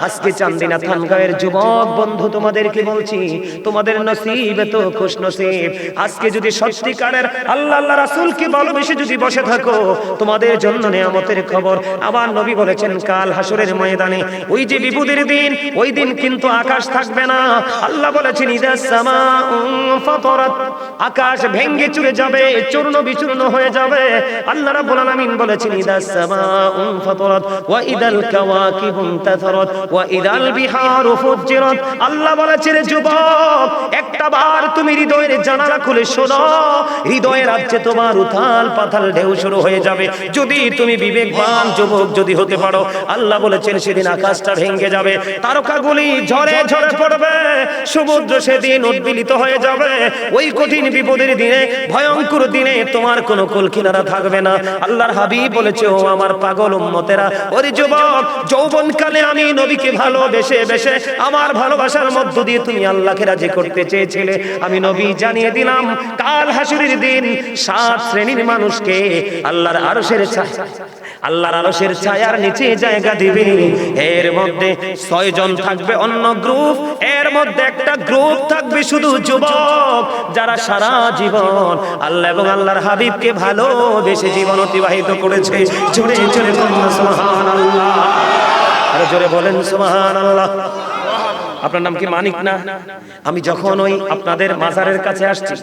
[SPEAKER 1] আজকে চান্দিনা থানগাঁয়ের যুবক বন্ধু, তোমাদেরকে বলছি, তোমাদের নসিব তো খুশ নসিব। আজকে যদি সত্যিকারের আল্লাহ আল্লাহ রাসূলকে ভালোবেসে যদি বসে থাকো, তোমাদের জন্য নিয়ামতের খবর। আবার নবী বলেছেন কাল হাসরের ময়দানে ওই যে বিপদের দিন, ওই দিন কিন্তু আকাশ থাকবে না। আল্লাহ বলেছেন ইদা সামাউ ফাতারাত, আকাশ ভেঙে চুরে যাবে, চূর্ণ বিচূর্ণ হয়ে যাবে। আল্লাহ রাব্বুল আলামিন বলেছেন ইদা সামাউ ফাতারাত ওয়া ইদাল কাওয়াকিবু ইনতাসারাত ওয়া ইদাল বিহারু ফুজ্জিরাত। আল্লাহ বলেছেন যুবক, একটা বার তুমি হৃদয়ের জানালা খুলে শোনো, হৃদয়ের রাজ্যে তোমার উথাল পাথাল ঢেউ শুরু হয়ে যাবে। যদি তুমি বিবেকবান যুবক যদি হতে পারো, আল্লাহ বলেছেন সেদিন আকাশটা ভেঙে যাবে, তারকাগুলি ঝরে ঝরে পড়বে, সমুদ্র সেদিন উদ্বেলিত হয়ে যাবে। ওই কঠিন বিপদের দিনে, ভয়ঙ্কর দিনে তোমার কোনো কুল কিনারা থাকবে না। আল্লাহর হাবিব বলেছে ও আমার পাগল উম্মতেরা, ওরে যুবক, যৌবনকালে আমি নবীকে ভালোবেসে বেশে আমার ভালোবাসার মধ্য দিয়ে তুমি আল্লাহকে রাজি করতে চেয়েছিলে। আমি নবী জানিয়ে দিলাম কাল হাসরের দিন 7 শ্রেণীর মানুষকে আল্লাহর আরশের ছায়ার নিচে জায়গা দিবে। এর মধ্যে 6 জন থাকবে অন্য গ্রুপ, এর মধ্যে একটা গ্রুপ থাকবে শুধু যুবক, যারা সারা জীবন আল্লাহ এবং আল্লাহর হাবিবকে ভালোবেসে জীবন অতিবাহিত করেছে। জোরে জোরে বলুন সুবহানাল্লাহ, আরে জোরে বলেন সুবহানাল্লাহ। আপনার নাম কি মানিক না? আমি যখন ওই আপনাদের মাজারের কাছে আসছি,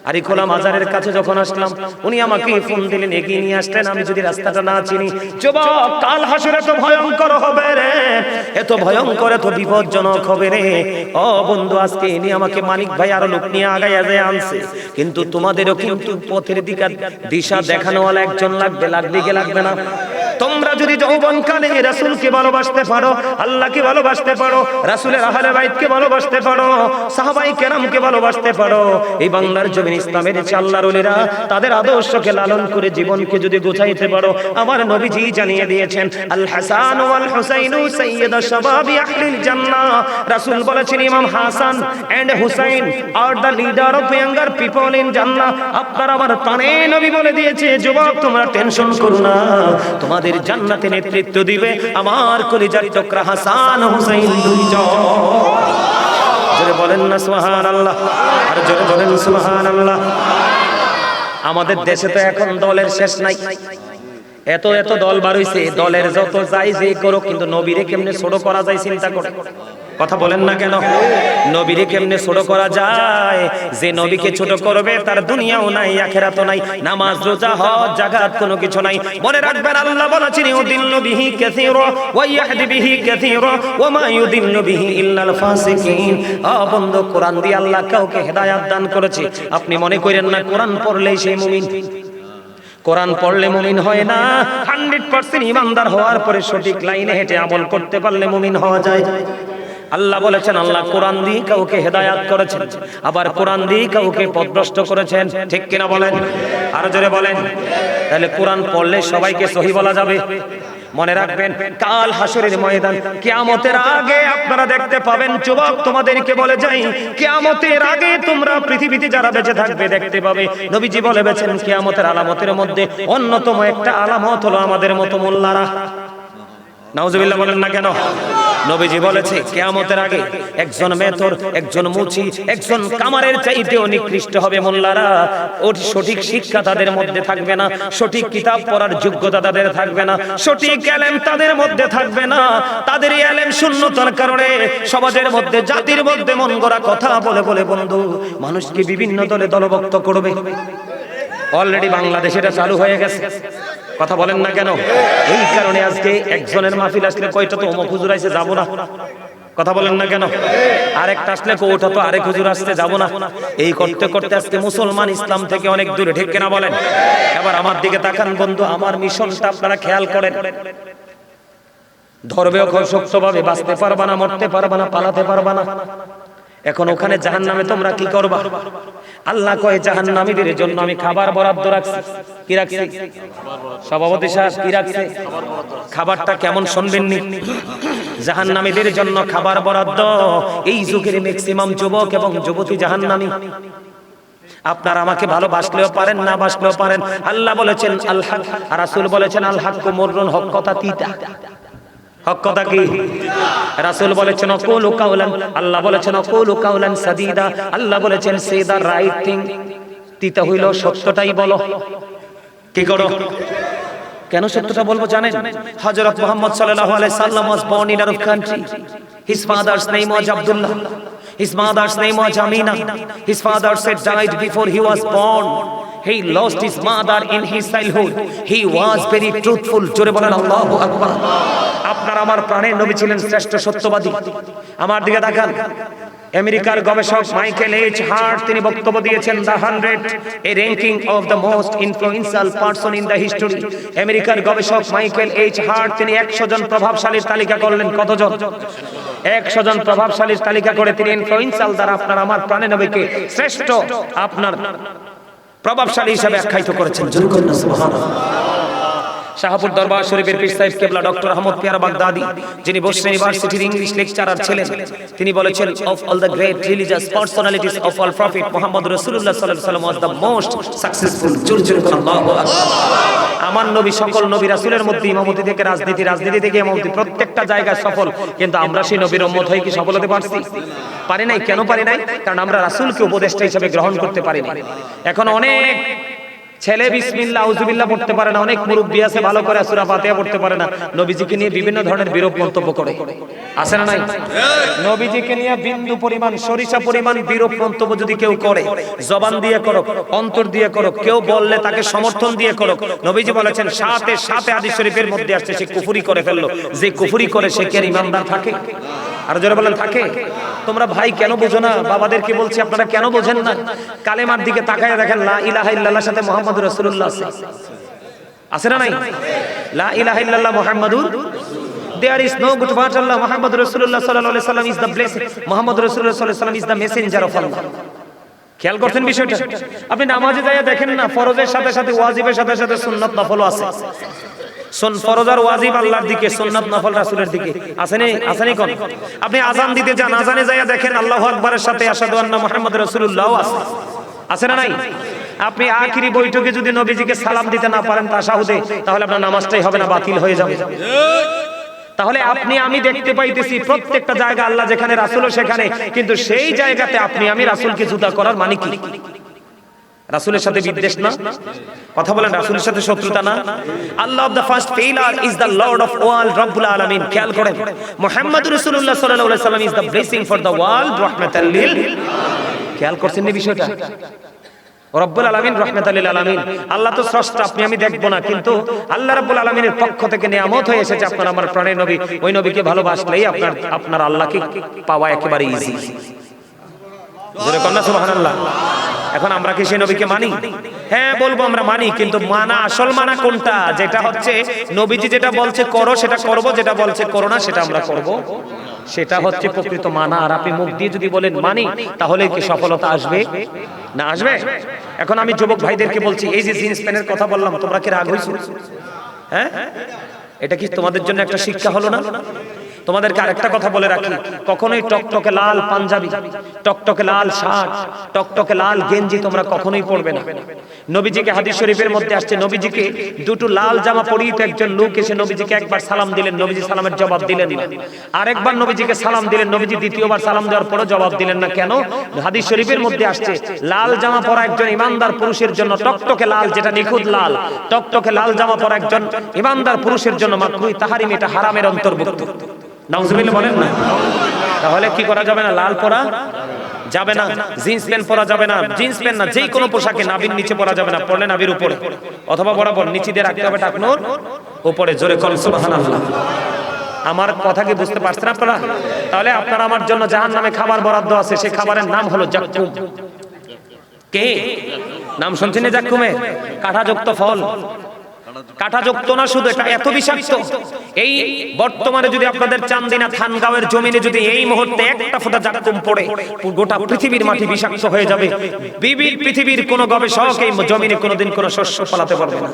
[SPEAKER 1] আরিখোলা মাজারের কাছে যখন আসলাম, উনি আমাকে ফোন দিলেন, এগিয়ে নিয়ে আসলেন। আমি যদি রাস্তাটা না চিনি, যুবক কাল হাসর এত ভয়ঙ্কর হবে রে, এত ভয়ঙ্কর, এত বিপজ্জনক হবে রে। ও বন্ধু, আজকে ইনি আমাকে মানিক ভাই আরো লোক নিয়ে আগাইয়া যায় আনছে, কিন্তু তোমাদেরও কিন্তু পথের দিকে দিশা দেখানোওয়ালা একজন লাগবে, লাগবে কি লাগবে না? তোমরা যদি যৌবনকালে রাসূলকে ভালোবাসতে পারো, আল্লাহকে ভালোবাসতে পারো, রাসূলের আহলে বাইতকে ভালোবাসতে পারো, সাহাবায়ে কেরামকে ভালোবাসতে পারো, এই বাংলার জমিন ইসলামের যে আল্লাহর ওলিরা তাদের আদর্শকে লালন করে জীবনকে যদি গোছাইতে পারো, আমার নবীজি জানিয়ে দিয়েছেন আল হাসান ওয়াল হুসাইনু সাইয়্যিদা শাবাবি আহলিল জান্নাহ। রাসূল বলেছেন ইমাম Hasan and Husain are the leader of younger people in জান্নাহ। আপনার আমার প্রাণে নবী বলে দিয়েছে, যুবক তোমরা টেনশন করো না, তোমাদের জান্নাতে নেতৃত্ব দিবে আমার কলিজার টুকরা হাসান হুসাইন দুইজন। জোরে বলেন না সুবহানাল্লাহ, আর জোরে বলেন সুবহানাল্লাহ। আমাদের দেশে তো এখন দলের শেষ নাই, এত এত দল বার হইছে, দলের যত যাই যে করো, কিন্তু নবীরে কেমনে ছোট করা যায় চিন্তা করে। কথা বলেন না কেন? নবীরে কেমনে ছোট করা যায়? যে নবীকে ছোট করবে তার দুনিয়াও নাই, আখিরাতও নাই, নামাজ রোজা হজ যাকাত কোনো কিছু নাই। মনে রাখবেন আল্লাহ বলেছেন ইউদিল্লু বিহি কাসীরা ওয়া ইয়াহদি বিহি কাসীরা ওয়া মা ইউদিল্লু বিহি ইল্লাল ফাসিকিন। বন্ধু, কোরআন দিয়ে আল্লাহ কাউকে হেদায়েত দান করেছে। আপনি মনে করেন না কোরআন পড়লেই সে মুমিন। কোরআন পড়লে মুমিন হয় না। 100% ইমানদার হওয়ার পরে সঠিক লাইনে হেঁটে আমল করতে পারলে মুমিন হওয়া যায়। আল্লাহ বলেছেন আল্লাহ কোরআন দিয়ে কাউকে হেদায়েত করেছেন, আবার কোরআন দিয়ে কাউকে পথভ্রষ্ট করেছেন। ঠিক কিনা বলেন? আর জোরে বলেন। তাহলে কোরআন পড়লে সবাইকে সহি বলা যাবে। মনে রাখবেন কাল হাসরের ময়দান, কিয়ামতের আগে আপনারা দেখতে পাবেন। যুবক তোমাদেরকে বলে যাই, কিয়ামতের আগে তোমরা পৃথিবীতে যারা বেঁচে থাকবে দেখতে পাবে। নবীজি বলেছেন কিয়ামতের আলামতের মধ্যে অন্যতম একটা আলামত হলো আমাদের মতো মোল্লারা। নাউজুবিল্লাহ বলেন না কেন? নবীজি বলেছে কিয়ামতের আগে একজন মেথর, একজন মুচি, একজন কামারের চাইতেও নিকৃষ্ট হবে মোল্লারা। ওর সঠিক শিক্ষা তাদের মধ্যে থাকবে না, সঠিক কিতাব পড়ার যোগ্যতা তাদের থাকবে না, সঠিক ইলম তাদের মধ্যে থাকবে না। তাদের এই ইলম শূন্যতার কারণে সমাজের মধ্যে, জাতির মধ্যে মন গড়া কথা বলে বলে বন্ধু মানুষকে বিভিন্ন দলে দলভুক্ত করবে। অলরেডি বাংলাদেশে এটা চালু হয়ে গেছে। কথা বলেন না কেন? এই কারণে আজকে একজনের মাহফিল আসলে কয়টা তো অমুক হুজুর আইছে যাব না। কথা বলেন না কেন? আরেকটা আসলে কোটা তো আরেক হুজুর আসতে যাব না। এই করতে করতে আজকে মুসলমান ইসলাম থেকে অনেক দূরে। ঠিক কিনা বলেন? এবার আমার দিকে তাকান বন্ধু, আমার মিশনটা আপনারা খেয়াল করেন। ধর্মেও খুব শক্তভাবে বাঁচতে পারবা না, মরতে পারবা না, পালাতে পারবা না। এখন ওখানে জাহান্নামে তোমরা কি করবা? আল্লাহ কয় জাহান্নামীদের জন্য আমি খাবার বরাদ্দ রাখছি। কি রাখছি? সভাপতি সাহেব কি রাখছে? খাবারটা কেমন শুনবেন নি? জাহান্নামীদের জন্য খাবার বরাদ্দ। এই যুগের ম্যাক্সিমাম যুবক এবং যুবতী জাহান্নামী। আপনারা আমাকে ভালোবাসলেও পারেন, না বাসলেও পারেন। আল্লাহ বলেছেন আল হক, আর রাসূল বলেছেন আল হক মুররুন, হক কথা তিতা। হক কথা কি? রাসূল বলেছেন কুলু কাউলান, আল্লাহ বলেছেন কুলু কাউলান সাদীদা, আল্লাহ বলেছেন সে দা রাইট থিং। তিতা হইল সত্যটাই বলো। কি করো? কেন সত্যটা বলবো জানেন? হযরত মুহাম্মদ সাল্লাল্লাহু আলাইহি সাল্লাম was born in Arab country. His father's name was Abdullah. His mother's name was Amina. His father said died before he was born. He lost his mother in his childhood. He was very truthful. জোরে বলেন আল্লাহু আকবার। আপনার আমার প্রাণের নবী ছিলেন শ্রেষ্ঠ সত্যবাদী। আমার দিকে তাকান। আমেরিকার গবেষক মাইকেল এইচ হার্ট তিনি বক্তব্য দিয়েছেন the 100 A ranking of the most influential person in the history. আমেরিকার গবেষক মাইকেল এইচ হার্ট তিনি 100 জন প্রভাবশালীর তালিকা করলেন। কতজন? 100 জন প্রভাবশালীর তালিকা করে তিনি ইনফ্লুয়েন্সিয়াল দ্বারা আপনার আমার প্রাণের নবীকে শ্রেষ্ঠ আপনার প্রভাবশালী হিসেবে আখ্যায়িত করেছেন। জোরে বলেন সুবহানাল্লাহ। শাহপুর দরবার শরীফের পীর সাহেব কেবলা ডক্টর আহমদ পিয়ারা বাগদাদি, যিনি বসরা ইউনিভার্সিটির ইংলিশ লেকচারার ছিলেন, তিনি বলেছেন of all the great religious personalities of all prophet Muhammad রাসূলুল্লাহ সাল্লাল্লাহু আলাইহি ওয়াসাল্লাম ওয়াজ দ্য মোস্ট সাকসেসফুল। জোরে জোরে বলেন আল্লাহু আকবার। আমার নবী সকল নবী রাসূলের মধ্যে ইমামতি থেকে রাজনীতি, রাজনীতি থেকে ইমামতি, প্রত্যেকটা জায়গায় সফল। কিন্তু আমরা সেই নবীর উম্মত হয়ে কি সফল হতে পারছি? পারি নাই। কেন পারি নাই? কারণ আমরা রাসূলকে উপদেষ্টা হিসেবে গ্রহণ করতে পারি না। এখন অনেক ছেলে বিসমিল্লাহ আউযুবিল্লাহ পড়তে পারে না, অনেক মুরব্বি আছে ভালো করে সূরা ফাতিহা পড়তে পারে না, নবীজিকে নিয়ে বিভিন্ন ধরনের বিরূপ মন্তব্য করে। আছে না নাই? নবীজিকে নিয়ে বিন্দু পরিমাণ সরিষা পরিমাণ বিরূপ মন্তব্য যদি কেউ করে, জবান দিয়ে করুক, অন্তর দিয়ে করুক, কেউ বললে তাকে সমর্থন দিয়ে করুক, নবীজি বলেছেন সাথে সাথে হাদিস শরীফের মধ্যে আসছে সে কুফরি করে ফেললো। যে কুফরি করে সে কি আর ঈমানদার থাকে? আর জোরে বলেন থাকে? তোমরা ভাই কেন বুঝো না? বাবাদেরকে বলছি আপনারা কেন বোঝেন না? কালেমার দিকে তাকায় দেখেন লা ইলাহা ইল্লাল্লাহর সাথে মুহাম্মাদুর রাসূলুল্লাহ আছে। আছে না নাই? লা ইলাহা ইল্লাল্লাহ মুহাম্মাদুর, there is no good but Allah, মুহাম্মাদুর রাসূলুল্লাহ সাল্লাল্লাহু আলাইহি ওয়াসাল্লাম is the blessed, মুহাম্মাদুর রাসূলুল্লাহ সাল্লাল্লাহু আলাইহি ওয়াসাল্লাম is the messenger of Allah। খেয়াল করছেন বিষয়টা? আপনি নামাজে যায় দেখেন না, ফরজের সাথে সাথে ওয়াজিবের সাথে সাথে সুন্নাত নফলও আছে। ফরজ আর ওয়াজিব আল্লাহর দিকে, সুন্নাত নফল রাসূলের দিকে। আসেনি? আসেনি কোন? আপনি আযান দিতে যান, আযানে যায় দেখেন আল্লাহু আকবারের সাথে আশহাদু আন্না মুহাম্মাদুর রাসূলুল্লাহ আছে। আছে না নাই? আপনি আখিরি বৈঠকে যদি নবীজিকে সালাম দিতে না পারেন তাশাহুদে, তাহলে আপনার নামাজটাই হবে না, বাতিল হয়ে যাবে। তাহলে আপনি আমি দেখতে পাইতেছি প্রত্যেকটা জায়গা আল্লাহ যেখানে রাসূলও সেখানে, কিন্তু সেই জায়গাতে আপনি আমি রাসূলকে জুদা করার মানে কি? রাসূলের সাথে বিদ্বেষ না? কথা বলেন, রাসূলের সাথে শত্রুতা না? Allah of the first pillar is the lord of world রব্বুল আলামিন। খেয়াল করেন, মুহাম্মাদুর রাসূলুল্লাহ সাল্লাল্লাহু আলাইহি ওয়াসাল্লাম is the blessing for the world রাহমাতাল লিল। খেয়াল করছেন এই বিষয়টা? রব্বুল আলামিন রাহমাতাল লিল আলামিন। আল্লাহ তো স্রষ্টা, আপনি আমি দেখব না, কিন্তু আল্লাহ রাব্বুল আলামিনের পক্ষ থেকে নিয়ামত হয়ে এসেছে আপনার আমার প্রাণের নবী। ওই নবীকে ভালোবাসলেই আপনার আল্লাহকে পাওয়া একেবারে ইজি। জোরে কন্না সুবহানাল্লাহ। এখন আমরা কি সেই নবীকে মানি? হ্যাঁ বলবো আমরা মানি, কিন্তু মানা আসল মানা কোনটা? যেটা হচ্ছে নবীজি যেটা বলছে করো সেটা করব, যেটা বলছে করো না সেটা আমরা করব, সেটা হচ্ছে প্রকৃত মানা। আর আপনি মুখ দিয়ে যদি বলেন মানি, তাহলে কি সফলতা আসবে? না আসবে। এখন আমি যুবক ভাইদেরকে বলছি, এই যে জিন্স প্যান্টের কথা বললাম, তোমরা কি রাগ হইছো? হ্যাঁ, এটা কি তোমাদের জন্য একটা শিক্ষা হলো না? তোমাদেরকে আরেকটা কথা বলে রাখি, কখনোই টকটকে লাল পাঞ্জাবি, টকটকে লাল শার্ট, টকটকে লাল গেঞ্জি তোমরা কখনোই পরবে না। নবীজিকে হাদিস শরীফের মধ্যে আসছে, নবীজিকে দুটো লাল জামা পরিহিত একজন লোক এসে নবীজিকে একবার সালাম দিলেন, নবীজি সালামের জবাব দিলেন না। আরেকবার নবীজিকে সালাম দিলেন, নবীজি দ্বিতীয়বার সালাম দেওয়ার পরও জবাব দিলেন না। কেন? হাদিস শরীফের মধ্যে আসছে লাল জামা পরা একজন ইমানদার পুরুষের জন্য, টকটকে লাল যেটা নিখুঁত লাল, টকটকে লাল জামা পরা একজন ইমানদার পুরুষের জন্য মাকরুহ তাহরিম, এটা হারামের অন্তর্ভুক্ত। নাউজুবিল্লাহ বলেন না? তাহলে কি করা যাবে না? লাল পরা যাবে না, জিন্স প্যান্ট পরা যাবে না, জিন্স প্যান্ট না যে কোনো পোশাকে নাভির নিচে পরা যাবে না, পরলে নাভির উপরে অথবা বরাবর নিচে দিয়ে রাখতে হবে টাকনোর উপরে। জোরে কোন সুবহানাল্লাহ। আমার কথা কি বুঝতে পারছেন আপনারা? তাহলে আপনার আমার জন্য জাহান্নামে খাবার বরাদ্দ আছে, সেই খাবারের নাম হলো জাক্কুম। কে নাম শুনছেন? জাক্কুমে কাঁটাযুক্ত ফল, কাঁটাযুক্ত না শুধু, এটা এত বিষাক্ত। এই বর্তমানে যদি আপনাদের চান্দিনা থানগাঁওয়ের জমিনে যদি এই মুহূর্তে একটা ফোঁটা জাক্কুম পড়ে, গোটা পৃথিবীর মাটি বিষাক্ত হয়ে যাবে। পৃথিবীর কোন গবেষক এই জমিনে কোনোদিন কোনো শস্য ফলাতে পারবে না।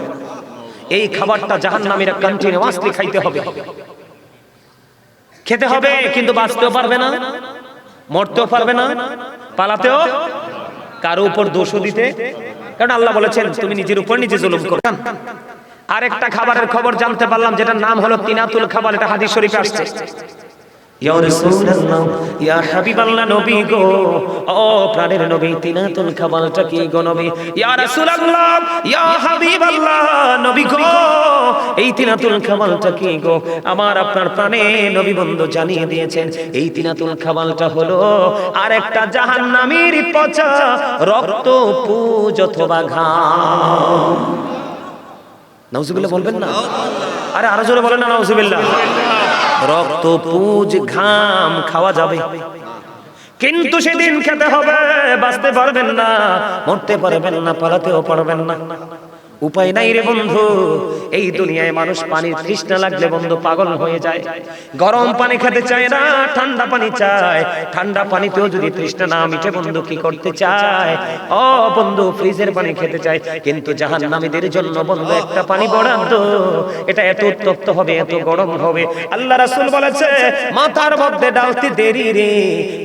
[SPEAKER 1] এই খাবারটা জাহান্নামীরা কন্টিনিউয়াসলি খাইতে হবে, খেতে হবে, কিন্তু বাঁচতেও পারবে না, মরতেও পারবে না, পালাতেও, কারো উপর দোষও দিতে। কারণ আল্লাহ বলেছেন তুমি নিজের উপর নিজে জুলুম করো। আরেকটা খাবারের খবর জানতে পারলাম, যেটার নাম হলো তিনাতুল খাবার। এটা হাদিস শরীফে আসছে। ইয়া রাসূলুল্লাহ, ইয়া হাবিবাল্লাহ, নবী গো, ও প্রাণের নবী, তিনাতুল খাবারটা কি গো নবী? ইয়া রাসূলুল্লাহ, ইয়া হাবিবাল্লাহ, নবী গো, এই তিনাতুল খাবারটা কি গো? আমার আপনার প্রাণে নবী বন্ধু জানিয়ে দিয়েছেন, এই তিনাতুল খাবারটা হলো আরেকটা জাহান্নামীর পচা রক্ত, পুজ অথবা ঘাম। নাউজুবিল্লাহ বলবেন না? আরে আরো জোরে বলেন না নাউজুবিল্লাহ। রক্ত, পুজ, ঘাম খাওয়া যাবে, কিন্তু সেদিন খেতে হবে। বাঁচতে পারবেন না, মরতে পারবেন না, পালাতেও পারবেন না। উপায় নাই রে বন্ধু। এই দুনিয়ায় মানুষ পানির তৃষ্ণা লাগলে বন্ধু পাগল হয়ে যায়। গরম পানি খেতে চায় না, ঠান্ডা পানি চায়। ঠান্ডা পানিতেও যদি তৃষ্ণা না মিটে বন্ধু কি করতে চায়? ও বন্ধু, ফ্রিজের পানি খেতে চায়। কিন্তু জাহান্নামীদের জন্য বন্ধু একটা পানি বরাদ্দ, এটা এত উত্তপ্ত হবে, এত গরম হবে। আল্লাহ রাসূল বলেছে, মাথার মধ্যে ডালতে দেরি রে,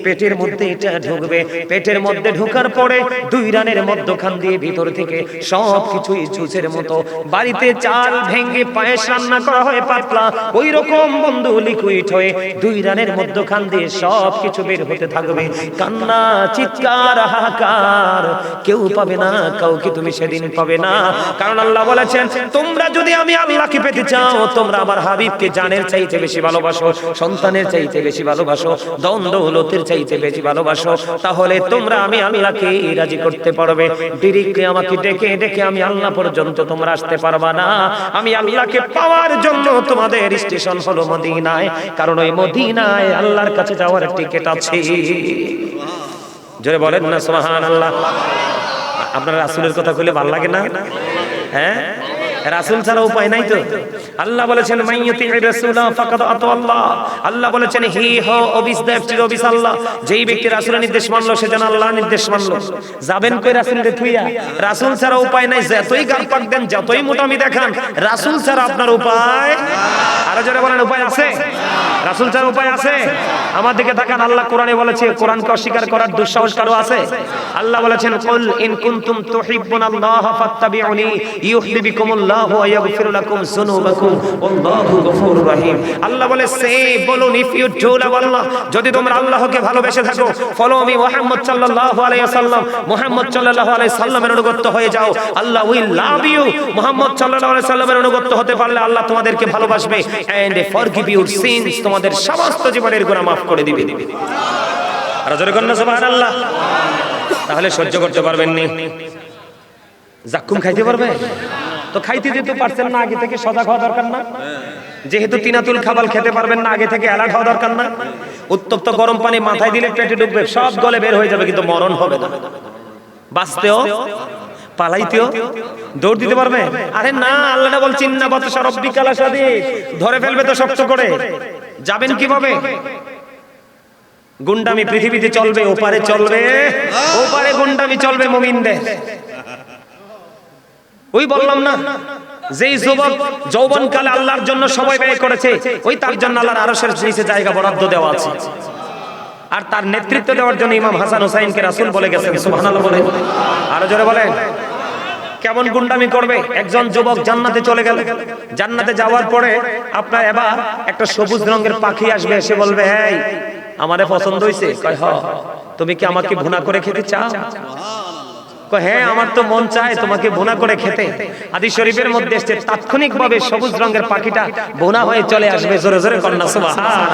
[SPEAKER 1] পেটের মধ্যে এটা ঢুকবে। পেটের মধ্যে ঢোকার পরে 2 রানের মধ্যখান দিয়ে ভিতর থেকে সব কিছুই জুসের মতো। বাড়িতে চাল ভেঙে পায়েস রান্না করা হয় পাতলা, ওই রকম বন্ধু লিকুইড হয়ে 2 রানের মধ্যখান দিয়ে সব কিছু বের হতে থাকবে। কান্না, চিৎকার, হাহাকার, কেউ পাবে না, কাউকে তুমি সেদিন পাবে না। কারণ আল্লাহ বলেছেন, তোমরা যদি আমি আল্লাহকে পেতে চাও, তোমরা আমার হাবিবকে জানের চাইতে বেশি ভালোবাসো, সন্তানের চাইতে বেশি ভালোবাসো, ধন দৌলতের চাইতে বেশি ভালোবাসো, তাহলে তোমরা আমি আল্লাহকে রাজি করতে পারবে। ডিরেক্টলি আমাকে ডেকে ডেকে আমি আল্লাহ পর্যন্ত তোমরা আসতে পারবা না। আমি আল্লাহকে পাওয়ার জন্য তোমাদের স্টেশন হলো মদিনায়, কারণ ওই মদিনায় আল্লাহর কাছে যাওয়ার টিকিট আছে। জোরে বলেন না সুবহানাল্লাহ। আপনারা রাসূলের কথা কইলে ভালো লাগে না? হ্যাঁ, রাসূল ছাড়া উপায় নাই তো। আল্লাহ বলেছেন, মাইয়ুতির রাসূলা ফাকাদ আতাল্লাহ। আল্লাহ বলেছেন, হি হো অবিস দ্যাটস অবিস আল্লাহ। যেই ব্যক্তি রাসূলের নির্দেশ মানলো সে যেন আল্লাহর নির্দেশ মানলো। যাবেন কই রাসূলকে থুইয়া? রাসূল ছাড়া উপায় নাই। যতই গাল পাক দেন, যতই মোটামি দেখান, রাসূল ছাড়া আপনার উপায়। আরো জোরে বলেন, উপায় আছে? রাসূল ছাড়া উপায় আছে? আমার দিকে তাকান। আল্লাহ কোরআনে বলেছে, কোরআনকে অস্বীকার করার দুঃসাহস কারো আছে? আল্লাহ বলেছেন, কুল ইন কুনতুম তুহিব্বুনাল্লাহ ফাত্তাবিউনি ইউহিব্বুকুমুল্লাহু ওয়া ইয়াগফির লাকুম যুনুবাকুম ওয়াল্লাহু গফুরুর রহিম। আল্লাহ বলে, সে বলুন, ইফ ইউ ডু লাভ আল্লাহ, যদি তোমরা আল্লাহকে ভালোবেসে থাকো, ফলো মি মুহাম্মদ সাল্লাল্লাহু আলাইহি ওয়াসাল্লাম, মুহাম্মদ সাল্লাল্লাহু আলাইহি সাল্লামের অনুগত হয়ে যাও, আল্লাহ উইল লাভ ইউ। মুহাম্মদ সাল্লাল্লাহু আলাইহি সাল্লামের অনুগত হতে পারলে আল্লাহ তোমাদেরকে ভালোবাসবে, এন্ড ফরগিভ ইউর সিনস, তোমাদের সমস্ত জীবনের গুনাহ মাফ করে দিবে। আর জোরে কন্না সুবহানাল্লাহ। তাহলে সহ্য করতে পারবেন নি? জাক্কুম খাইতে পারবে তো? খাইতে যেতে পারছেন না, আগে থেকে সজাগ হওয়া দরকার না? যেহেতু তিনাতুল খাবার খেতে পারবেন না, আগে থেকে অ্যালার্ট হওয়া দরকার না? উত্তপ্ত গরম পানি মাথায় দিলে পেটে ঢুকবে, সব গলে বের হয়ে যাবে, কিন্তু মরণ হবে না। বাঁচতেও, পালাইতেও, দৌড় দিতে পারবে? আরে না, আল্লাহ বলছেন, ইন্না বাতশা রাব্বিকা লাশাদীদ। ধরে ফেলবে তো শক্ত করে। যাবেন কিভাবে? গুন্ডামি পৃথিবীতে চলবে, ওপারে চলবে, ওপারে গুন্ডামি চলবে মুমিনদের। ওই বললাম না, যেই যুবক যৌবনকালে আল্লাহর জন্য সময় ব্যয় করেছে, ওই তার জন্য আল্লাহর আরশের নিচে জায়গা বরাদ্দ দেওয়া আছে। আর তার নেতৃত্ব দেওয়ার জন্য ইমাম হাসান হুসাইনকে রাসূল বলে গেছেন। সুবহানাল্লাহ বলেন, আরো জোরে বলেন। কেমন গুন্ডামি করবে? একজন যুবক জান্নাতে চলে গেল, জান্নাতে যাওয়ার পরে আপনার এবার একটা সবুজ রঙের পাখি আসবে, এসে বলবে, এই আমারে পছন্দ হইছে? কয়, হ। তুমি কি আমাকে ভুনা করে খেতে চাও? কয়, হ্যাঁ, আমার তো মন চায় তোমাকে ভুনা করে খেতে। হাদিস শরীফের মধ্যে এসেছে, তাৎক্ষণিকভাবে সবুজ রঙের পাখিটা ভুনা হয়ে চলে আসবে। জোরে জোরে কন্না সুবহানাল্লাহ।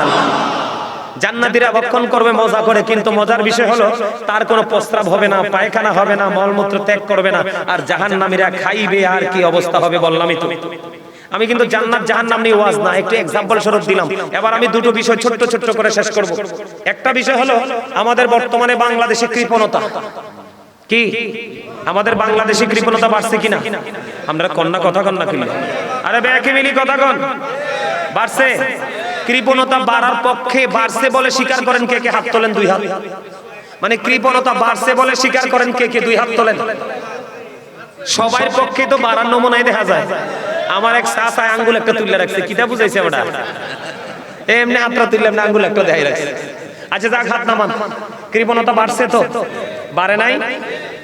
[SPEAKER 1] জান্নাতীরা ভক্ষণ করবে মজা করে, কিন্তু মজার বিষয় হলো তার কোনো প্রস্রাব হবে না, পায়খানা হবে না, মলমূত্র ত্যাগ করবে না। আর জাহান্নামীরা খাইবে, আর কি অবস্থা হবে বললামই তো। আমি কিন্তু জান্নাত জাহান্নাম নিয়ে ওয়াজ না, একটু एग्जांपल স্বরূপ দিলাম। এবার আমি দুটো বিষয় ছোট ছোট করে শেষ করব। একটা বিষয় হলো আমাদের বর্তমানে বাংলাদেশে কৃপণতা। কি আমাদের বাংলাদেশে কৃপণতা বাড়ছে কিনা? আমরা কন্যা কথা কন না কিনা? আরে ব্যাকে মিলি কথা কন। বাড়ছে। কৃপণতা বাড়ার পক্ষে বাড়ছে বলে স্বীকার করেন কে কে? হাত তোলেন, 2 হাত। মানে কৃপণতা বাড়ছে বলে স্বীকার করেন কে কে? 2 হাত তোলেন। সবার পক্ষে তো বাড়ার নমুনাই দেখা যায়। আমার এক চাচা আঙ্গুল একটা তুলে রাখছে, কিটা বুঝাইছে ওটা? এমনি হাতটা তুললাম না, আঙ্গুল একটা দেখাই রাখছে। আচ্ছা যাক, হাত নামান। কৃপণতা বাড়ছে তো? বাড়ে নাই?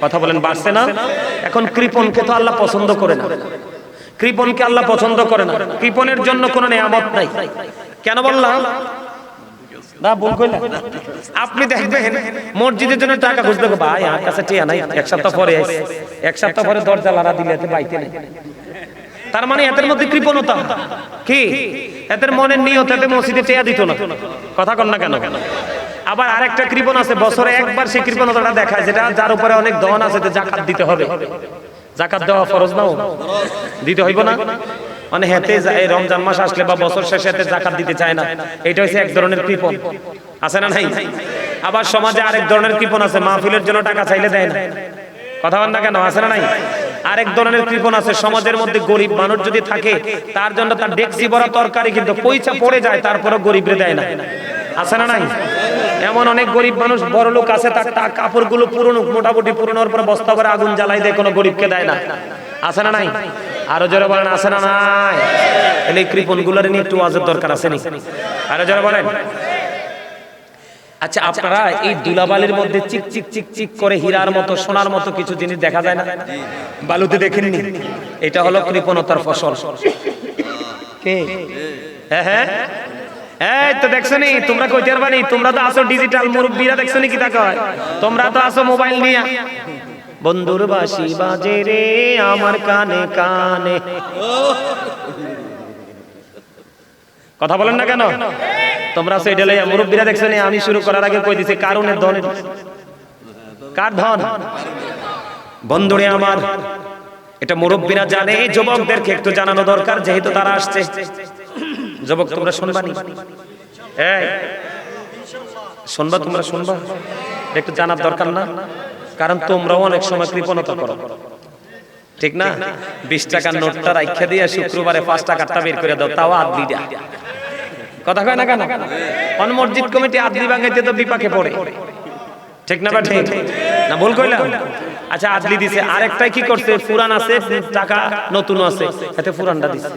[SPEAKER 1] কথা বলেন, বাড়ছে না? এখন কৃপণকে তো আল্লাহ পছন্দ করে না। কৃপণকে আল্লাহ পছন্দ করে না, কৃপণের জন্য কোনো নিয়ামত নাই। কেন বললাম না, ভুল কইলা? আপনি দেখবেন মসজিদের জন্য টাকা খুঁজতে, ভাই আমার কাছে টিয়া নাই, এক সপ্তাহ পরে আইছে, এক সপ্তাহ পরে দরজা লাড়া দিলে বাইতে নেই। তার মানে এদের মধ্যে কৃপণতা কি, এদের মনের নিয়ত এতে মসজিদে টিয়া দিত না। কথা কন না কেন? আবার আরেকটা কৃপণ আছে, বছরে একবার সেই কৃপণতাটা দেখায়, যেটা যার উপরে অনেক ধন আছে, জাকাত দিতে হবে। জাকাত দেওয়া ফরজ নাও, দিতে হইব না? মানে হেতে যায় রমজান মাস আসলে বা বছর শেষে হেতে জাকাত দিতে চায় না, এটা হচ্ছে এক ধরনের কৃপণ, আছে না নাই? আবার সমাজে আরেক ধরনের কৃপণ আছে, মাহফিলের জন্য টাকা চাইলে দেয় না। কথা বল না কেন? আছে না নাই? আরেক ধরনের কৃপণ আছে, সমাজের মধ্যে গরিব মানুষ যদি থাকে তার জন্য তার ডেকসি ভরা তরকারি কিন্তু পয়সা পড়ে যায়, তারপরে গরিবরে দেয় না। আছে না নাই? এমন অনেক গরিব মানুষ, বড় লোক আছে, তার কাপড়গুলো পুরনো, মোটামুটি পুরনোর পরে বস্তা করে আগুন জ্বালাই দেয়, কোনো গরিবকে দেয় না। আছে না নাই? আরো জোরে বলেন, আছে না নাই? এই কৃপণ গুলোর নিয়ে একটু ওয়াজের দরকার আছে নি? আরো জোরে বলেন। আচ্ছা, আপনারা এই দুলাবালির মধ্যে চিক চিক চিক চিক করে হীরার মতো, সোনার মতো কিছু জিনিস দেখা যায় না? বালুতে দেখেননি? এটা হলো কৃপণতার ফসল। কে? হ্যাঁ হ্যাঁ, এই তো দেখছো নি, তোমরা কইতে পারবা নি, তোমরা তো আসো ডিজিটাল মুরব্বিরা, দেখছো নি কি তা কয়? তোমরা তো আসো মোবাইল নিয়ে। বন্ধুর বাঁশি বাজে রে আমার কানে কানে, কথা বলেন না কেন? তোমরা সেটা লইয়া মুরব্বিরা, দেখছো নি? আমি শুরু করার আগে কই দিছি, কারণের ধন, কার ধন? বন্ধুরে আমার, এটা মুরব্বিরা জানে, যুবকদেরকে একটু জানানো দরকার, যেহেতু তারা আসছে। যুবক তোমরা শুনবা নি? এই শুনবা, তোমরা শুনবা, একটু জানার দরকার না? কারণ তোমরাও অনেক সময় কৃপণতা করো, ঠিক না? 20 টাকার নোটটা রাইখা দিয়ে শুক্রবারে 5 টাকারটা বের করে দাও, তাও আদলিটা। কথা কয় না কেন? অন মসজিদ কমিটি আদলি ভাঙাইতে তো বিপাকে পড়ে, ঠিক না? বা ঠিক না? ভুল কইলাম? আচ্ছা, আদলি দিছে, আরেকটাই কি করছে, পুরান আছে টাকা, নতুন আছে, এতে পুরানটা দিছে,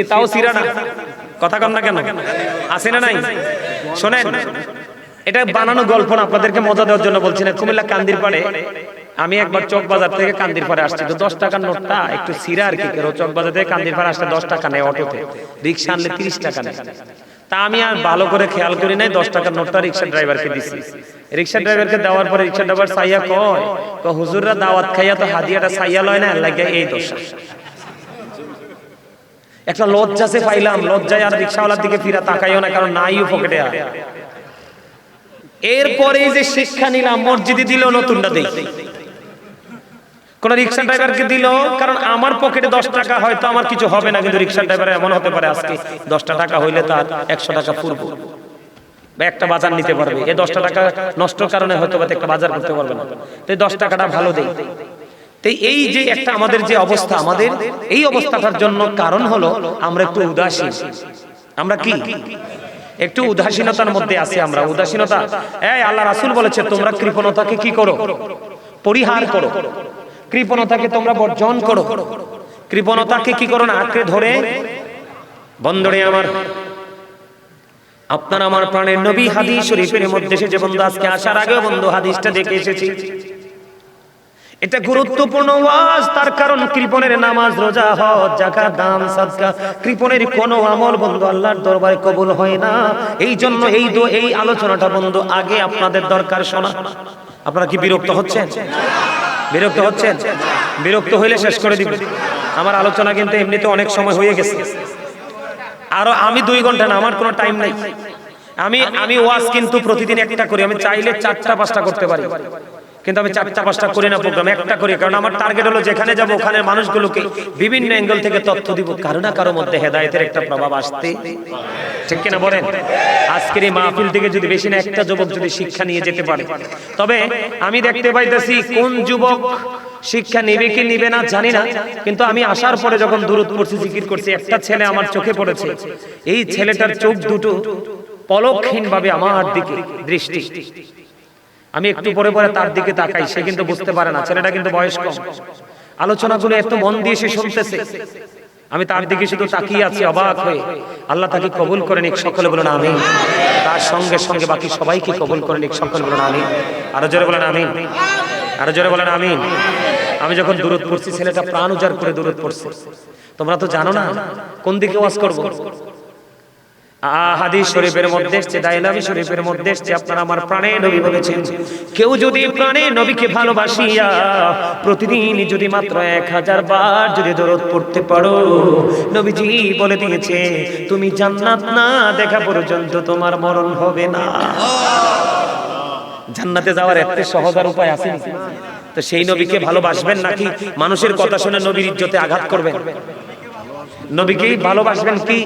[SPEAKER 1] তাও সিরানা। কথা কন না কেন? আছে না নাই? শোনেন, এটা বানানো গল্প না, আপনাদেরকে মজা দেওয়ার জন্য বলছি না। কুমিল্লা কান্দির পাড়ে আমি একবার চক বাজার থেকে কান্দির পাড়ে আসছি, তো 10 টাকার নোটটা একটু সিরা আর কি, চক বাজার থেকে কান্দির পাড়ে আসলে 10 টাকা নেয় অটোতে, রিক্সা আনলে 30 টাকা নেয়। তা আমি আর ভালো করে খেয়াল করি নাই, 10 টাকার নোটটা রিক্সা ড্রাইভারকে দিছি। রিক্সা ড্রাইভারকে দেওয়ার পরে রিক্সা ড্রাইভার সাইয়া কয়, হুজুররা দাওয়াত খাইয়া তো হাদিয়াটা সাইয়া লয় না, লাগে এই দশা। একটা লজ্জাসে পাইলাম, লজ্জায় আর রিক্সাওয়ালার দিকে ফিরা তাকাইও না, কারণ নাইও পকেটে। আর এরপরে যে শিক্ষা নিলাম, মসজিদে দিল নতুনটা দেই, কোন রিক্সা ড্রাইভারকে দিল, কারণ আমার পকেটে 10 টাকা হয়তো আমার কিছু হবে না, কিন্তু রিক্সা ড্রাইভার এমন হতে পারে আজকে 10টা টাকা হইলে তার 100 টাকা ফুরবো, বা একটা বাজার নিতে পারবে। এই 10টা টাকা নষ্টর কারণে হয়তো বা একটা বাজার করতে পারবে না, তো এই 10 টাকাটা ভালো দেই। তো এই যে একটা আমাদের যে অবস্থা, আমাদের এই অবস্থাটার জন্য কারণ হলো আমরা একটু উদাসীন। আমরা কি একটু উদাসীনতার মধ্যে আছি আমরা? উদাসীনতা, এই আল্লাহ রাসূল বলেছে তোমরা কৃপণতাকে কি করো? পরিহার করো। কৃপণতাকে তোমরা বর্জন করো। কৃপণতাকে কি করো না? আঁকড়ে ধরে। বন্ধুরে আমার, আপনার আমার প্রাণের নবী হাদিস শরীফের মধ্যে এসে যে বন্ধু আজকে আসার আগে বন্ধু হাদিসটা দেখে এসেছি, এটা গুরুত্বপূর্ণ ওয়াজ। তার কারণ কৃপণের নামাজ, রোজা, হজ, যাকাত, দান, সাদকা, কৃপণের কোন আমল বন্ধু আল্লাহর দরবারে কবুল হয় না। এই জন্য এই আলোচনাটা বন্ধু আগে আপনাদের দরকার শোনা। আপনারা কি বিরক্ত হচ্ছেন? বিরক্ত হচ্ছেন? বিরক্ত হইলে শেষ করে দিব। আমার আলোচনা কিন্তু এমনিতে অনেক সময় হয়ে গেছে, আরো আমি 2 ঘন্টা না, আমার কোনো টাইম নাই। আমি ওয়াজ কিন্তু প্রতিদিন একটা করি, আমি চাইলে 4টা 5টা করতে পারি, কিন্তু আমি 4টা 5টা করি না, প্রোগ্রাম একটা করি। কারণ আমার টার্গেট হলো যেখানে যাব ওখানে মানুষগুলোকে বিভিন্ন অ্যাঙ্গেল থেকে তথ্য দিব, কারো না কারো মধ্যে হেদায়েতের একটা প্রভাব আসতে, ঠিক কিনা বলেন? আজকের এই মাহফিল থেকে যদি বেশি না একটা যুবক যদি শিক্ষা নিয়ে যেতে পারে, তবে আমি দেখতে পাইতেছি কোন যুবক শিক্ষা নেবে কি নিবে না জানি না, কিন্তু আমি আসার পরে যখন দুরূদ পড়ছি, জিকির করছি, একটা ছেলে আমার চোখে পড়েছে। এই ছেলেটার চোখ দুটো পলকহীন ভাবে আমার দিকে দৃষ্টি। আমি একটু পরে পরে তার দিকে তাকাই, সে কিন্তু বুঝতে পারে না, ছেলেটা কিন্তু বয়স কম। আলোচনাগুলো এত মন দিয়ে সে শুনতেছে, আমি তার দিকে শুধু তাকিয়ে আছি অবাক হয়ে। আল্লাহ তাকে কবুল করে নিক, সকলে বলেন আমিন। তার সঙ্গে সঙ্গে বাকি সবাইকে কবুল করে নিক, সকলে বলেন আমিন। আরো জোরে বলেন আমিন, আরো জোরে বলেন আমিন। আমি যখন দুরূদ পড়ছি ছেলেটা প্রাণ উজাড় করে দুরূদ পড়ছে। তোমরা তো জানো না কোন দিকে ওয়াজ করব। হাদিস শরীফের মধ্যে এসেছে, দাইলামি শরীফের মধ্যে এসেছে, আপনারা আমার প্রাণে নবী বলেছেন, কেউ যদি প্রাণে নবীকে ভালোবাসিয়া প্রতিদিন যদি মাত্র 1000 বার যদি দরুদ পড়তে পারো, নবীজি বলে দিয়েছে তুমি জান্নাত না দেখা পর্যন্ত তোমার মরণ হবে না। জান্নাতে যাওয়ার এত সহজ আর উপায় আছে নাকি? তো সেই নবীকে ভালোবাসবেন নাকি মানুষের কথা শুনে নবীর ইজ্জতে আঘাত করবেন? নবীকেই ভালোবাসবেন কি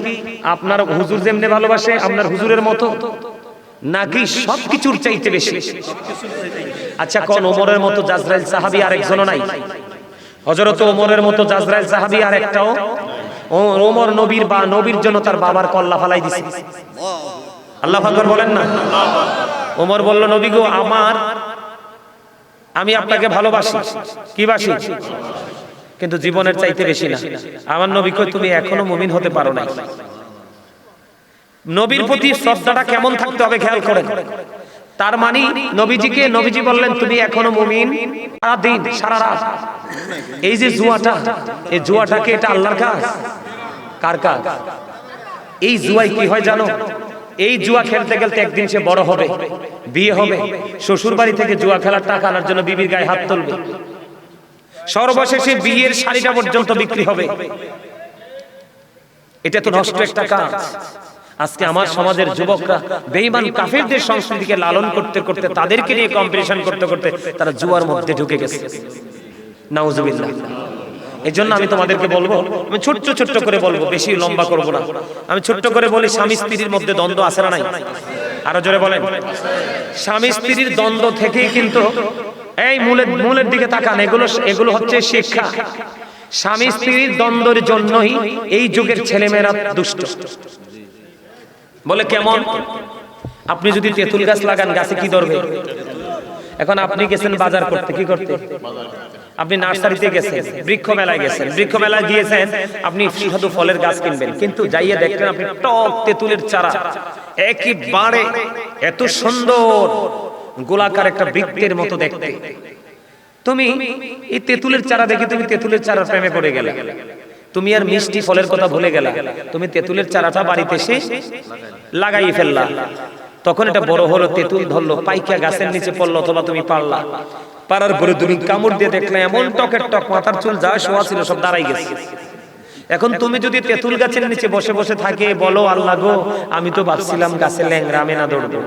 [SPEAKER 1] আপনার হুজুর যেমনি ভালোবাসে আপনার হুজুরের মতো, নাকি সবকিছুর চাইতে বেশি? আচ্ছা কোন ওমরের মতো জাজরাইল সাহাবী আরেকজনও নাই? হযরত ওমরের মতো জাজরাইল সাহাবী আরেকটাও? ওমর নবীর বা নবীর জন্য তার বাবার কল্লা ফালাই দিছে। আল্লাহু আকবার বলেন না। ওমর বলল নবী গো আমি আপনাকে ভালোবাসি, কি বাসি, কিন্তু জীবনের চাইতে বেশি না। আমার নবী কই তুমি এখনো মুমিন হতে পারো নাই। নবীর প্রতি শ্রদ্ধাটা কেমন থাকতে হবে খেয়াল করেন। তার মানে নবীজি বললেন তুমি এখনো মুমিন। সারা দিন সারা রাত এই যে জুয়াটা, এই জুয়াটাকে এটা আল্লাহর কাজ, কার কাজ? এই জুয়ায় কি হয় জানো? এই জুয়া খেলতে খেলতে একদিন সে বড় হবে, বিয়ে হবে, শ্বশুর বাড়ি থেকে জুয়া খেলার টাকা আনার জন্য বিবির গায়ে হাত তুলবে, সর্বশেষে বিয়ের শাড়িটা পর্যন্ত বিক্রি হবে। এটা তো নষ্ট একটা কাজ। আজকে আমার সমাজের যুবকরা বেঈমান কাফেরদের সংস্কৃতিকে লালন করতে করতে তাদেরকে নিয়ে কম্পিটিশন করতে করতে তারা জুয়ার মধ্যে ঢুকে গেছে। নাউজুবিল্লাহ। এজন্য আমি তোমাদেরকে বলবো, আমি ছোট্ট করে বলবো, বেশি লম্বা করব না। আমি ছোট্ট করে বলি, স্বামী স্ত্রীর মধ্যে দ্বন্দ্ব আছে না নাই? আরো জোরে বলেন। স্বামী স্ত্রীর দ্বন্দ্ব থেকেই কিন্তু এই মূলের দিকে তাকান, এগুলো হচ্ছে শিক্ষা। স্বামী স্ত্রীর দ্বন্দ্বের জন্যই এই যুগের ছেলেমেয়েরা দুষ্ট। বলে কেমন? আপনি যদি তেঁতুল গাছ লাগান, গাছে কি ধরবে? এখন আপনি গেছেন বাজার করতে, কি করতে? আপনি নার্সারিতে গেছেন, বৃক্ষ মেলায় গেছেন, বৃক্ষ মেলায় গিয়েছেন, আপনি শুধু ফলের গাছ কিনবেন, কিন্তু যাইয়ে দেখলেন আপনি টক তেঁতুলের চারা, একেবারে এত সুন্দর গোলাকার একটা বৃত্তের মতো দেখতে। তুমি এই তেঁতুলের চারা দেখে তুমি তেঁতুলের চারার প্রেমে পড়ে গেলে, তুমি আর মিষ্টি ফলের কথা ভুলে গেলা, তুমি তেঁতুলের চারাটা বাড়িতে এসে লাগাই ফেললা। তখন এটা বড় হলো, তেঁতুল ধরলো, পাইকা গাছের নিচে পড়লো, অথবা তুমি পারলা, পারার পরে তুমি কামড় দিয়ে দেখলে এমন টকের টক, মাথার চুল যা শোয়া ছিল সব দাঁড়াই গেছে। এখন তুমি যদি তেঁতুল গাছের নিচে বসে বসে থাকে বলো আল্লাহ গো আমি তো ভাবছিলাম গাছে ল্যাংড়া, আমি না দৌড়বো,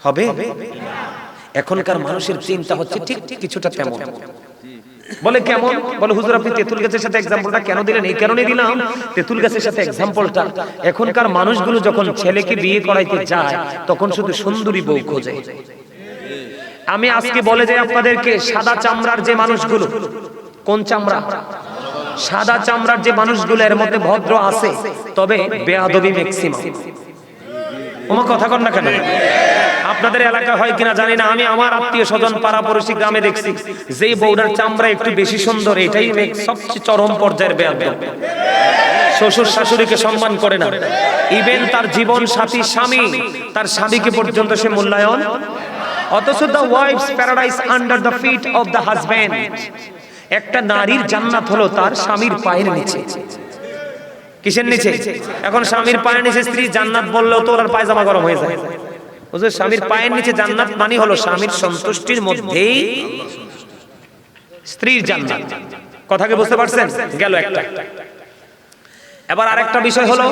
[SPEAKER 1] হবে? এখনকার মানুষের চিন্তা হচ্ছে ঠিক কিছুটা তেমন। বলে কেমন? বলে হুজুর আপনি তেঁতুল গাছের সাথে এক্সাম্পলটা কেন দিলেন? এই কারণে দিলাম, তেঁতুল গাছের সাথে এক্সাম্পলটা, এখনকার মানুষগুলো যখন ছেলেকে বিয়ে করাইতে যায় তখন শুধু সুন্দরী বউ খোঁজে। আমি আজকে বলে যাই আপনাদেরকে, সাদা চামড়ার যে মানুষগুলো, কোন চামড়া? সাদা চামড়ার যে মানুষগুলো, এর মধ্যে ভদ্র আছে, তবে বেয়াদবি ম্যাক্সিমাম। ওমা কথা কন না কেন? আপনাদের এলাকা হয় কিনা জানি না, আমি আমার আত্মীয় স্বজন পাড়া পড়শি গ্রামে দেখছি, যেই বউটার চামড়া একটু বেশি সুন্দর, এটাই সবচেয়ে চরম পর্যায়ের বেয়াদব। শ্বশুর শাশুড়িকে সম্মান করে না, ইভেন তার জীবন সাথী স্বামী, তার স্বামীকে পর্যন্ত সে মূল্যায়ন। অথচ the wives paradise under the feet of the husband. একটা নারীর জান্নাত হলো তার স্বামীর পায়ের নিচে। কিসের নিচে? এখন স্বামীর পায়ের নিচে স্ত্রী জান্নাত বললেও তো ওর পায়জামা গরম হয়ে যায়। হুজুর স্বামীর পায়ের নিচে জান্নাত মানে হলো স্বামীর সন্তুষ্টির মধ্যেই স্ত্রীর জান্নাত। কথা কি বুঝতে পারছেন? গেল একটা। এবার আরেকটা বিষয় হলো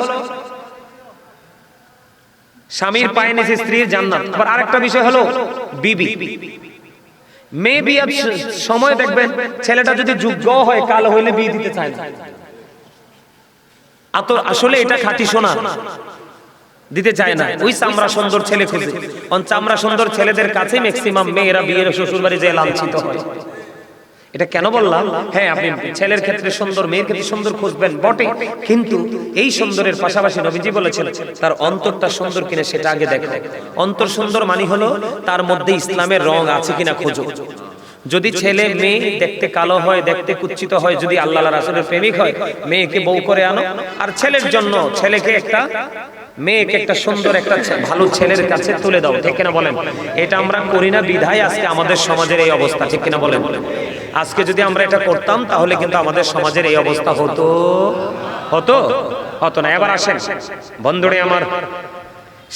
[SPEAKER 1] স্বামীর পায়ের নিচে স্ত্রীর জান্নাত। আবার আরেকটা বিষয় হলো বিবি। মেয়ে বিয়ের সময় দেখবেন ছেলেটা যদি যোগ্য হয়, কালো হইলে বিয়ে দিতে চায় না। আসলে এটা খাঁটি সোনা, দিতে চায় না, ওই চামড়া সুন্দর ছেলে খুঁজে। চামড়া সুন্দর ছেলেদের কাছে ম্যাক্সিমাম মেয়েরা বিয়ের শ্বশুর বাড়ি যেয়ে লাঞ্ছিত হয়। এটা কেন বললাম? হ্যাঁ, আপনি ছেলের ক্ষেত্রে সুন্দর, মেয়ের ক্ষেত্রে সুন্দর খুঁজবেন বটে, কিন্তু এই সুন্দরের পাশাপাশি নবীজি বলেছেন তার অন্তরটা সুন্দর কিনা সেটা আগে দেখো। অন্তর সুন্দর মানে হলো তার মধ্যে ইসলামের রং আছে কিনা খোঁজো। যদি ছেলে মেয়ে দেখতে কালো হয়, দেখতে কুচ্ছিত হয়, যদি আল্লাহ রাসূলের প্রেমিক হয়, মেয়েকে বউ করে আনো। আর ছেলের জন্য ছেলেকে একটা মেয়েকে একটা সুন্দর একটা ভালো ছেলের কাছে তুলে দাও, ঠিক কিনা বলেন? এটা আমরা করি না বিধায় আজকে আমাদের সমাজের এই অবস্থা, ঠিক কিনা বলেন? আজকে যদি আমরা এটা করতাম তাহলে কিন্তু আমাদের সমাজের এই অবস্থা হতো হতো হতো না। এবার আসেন বন্ধুরে আমার,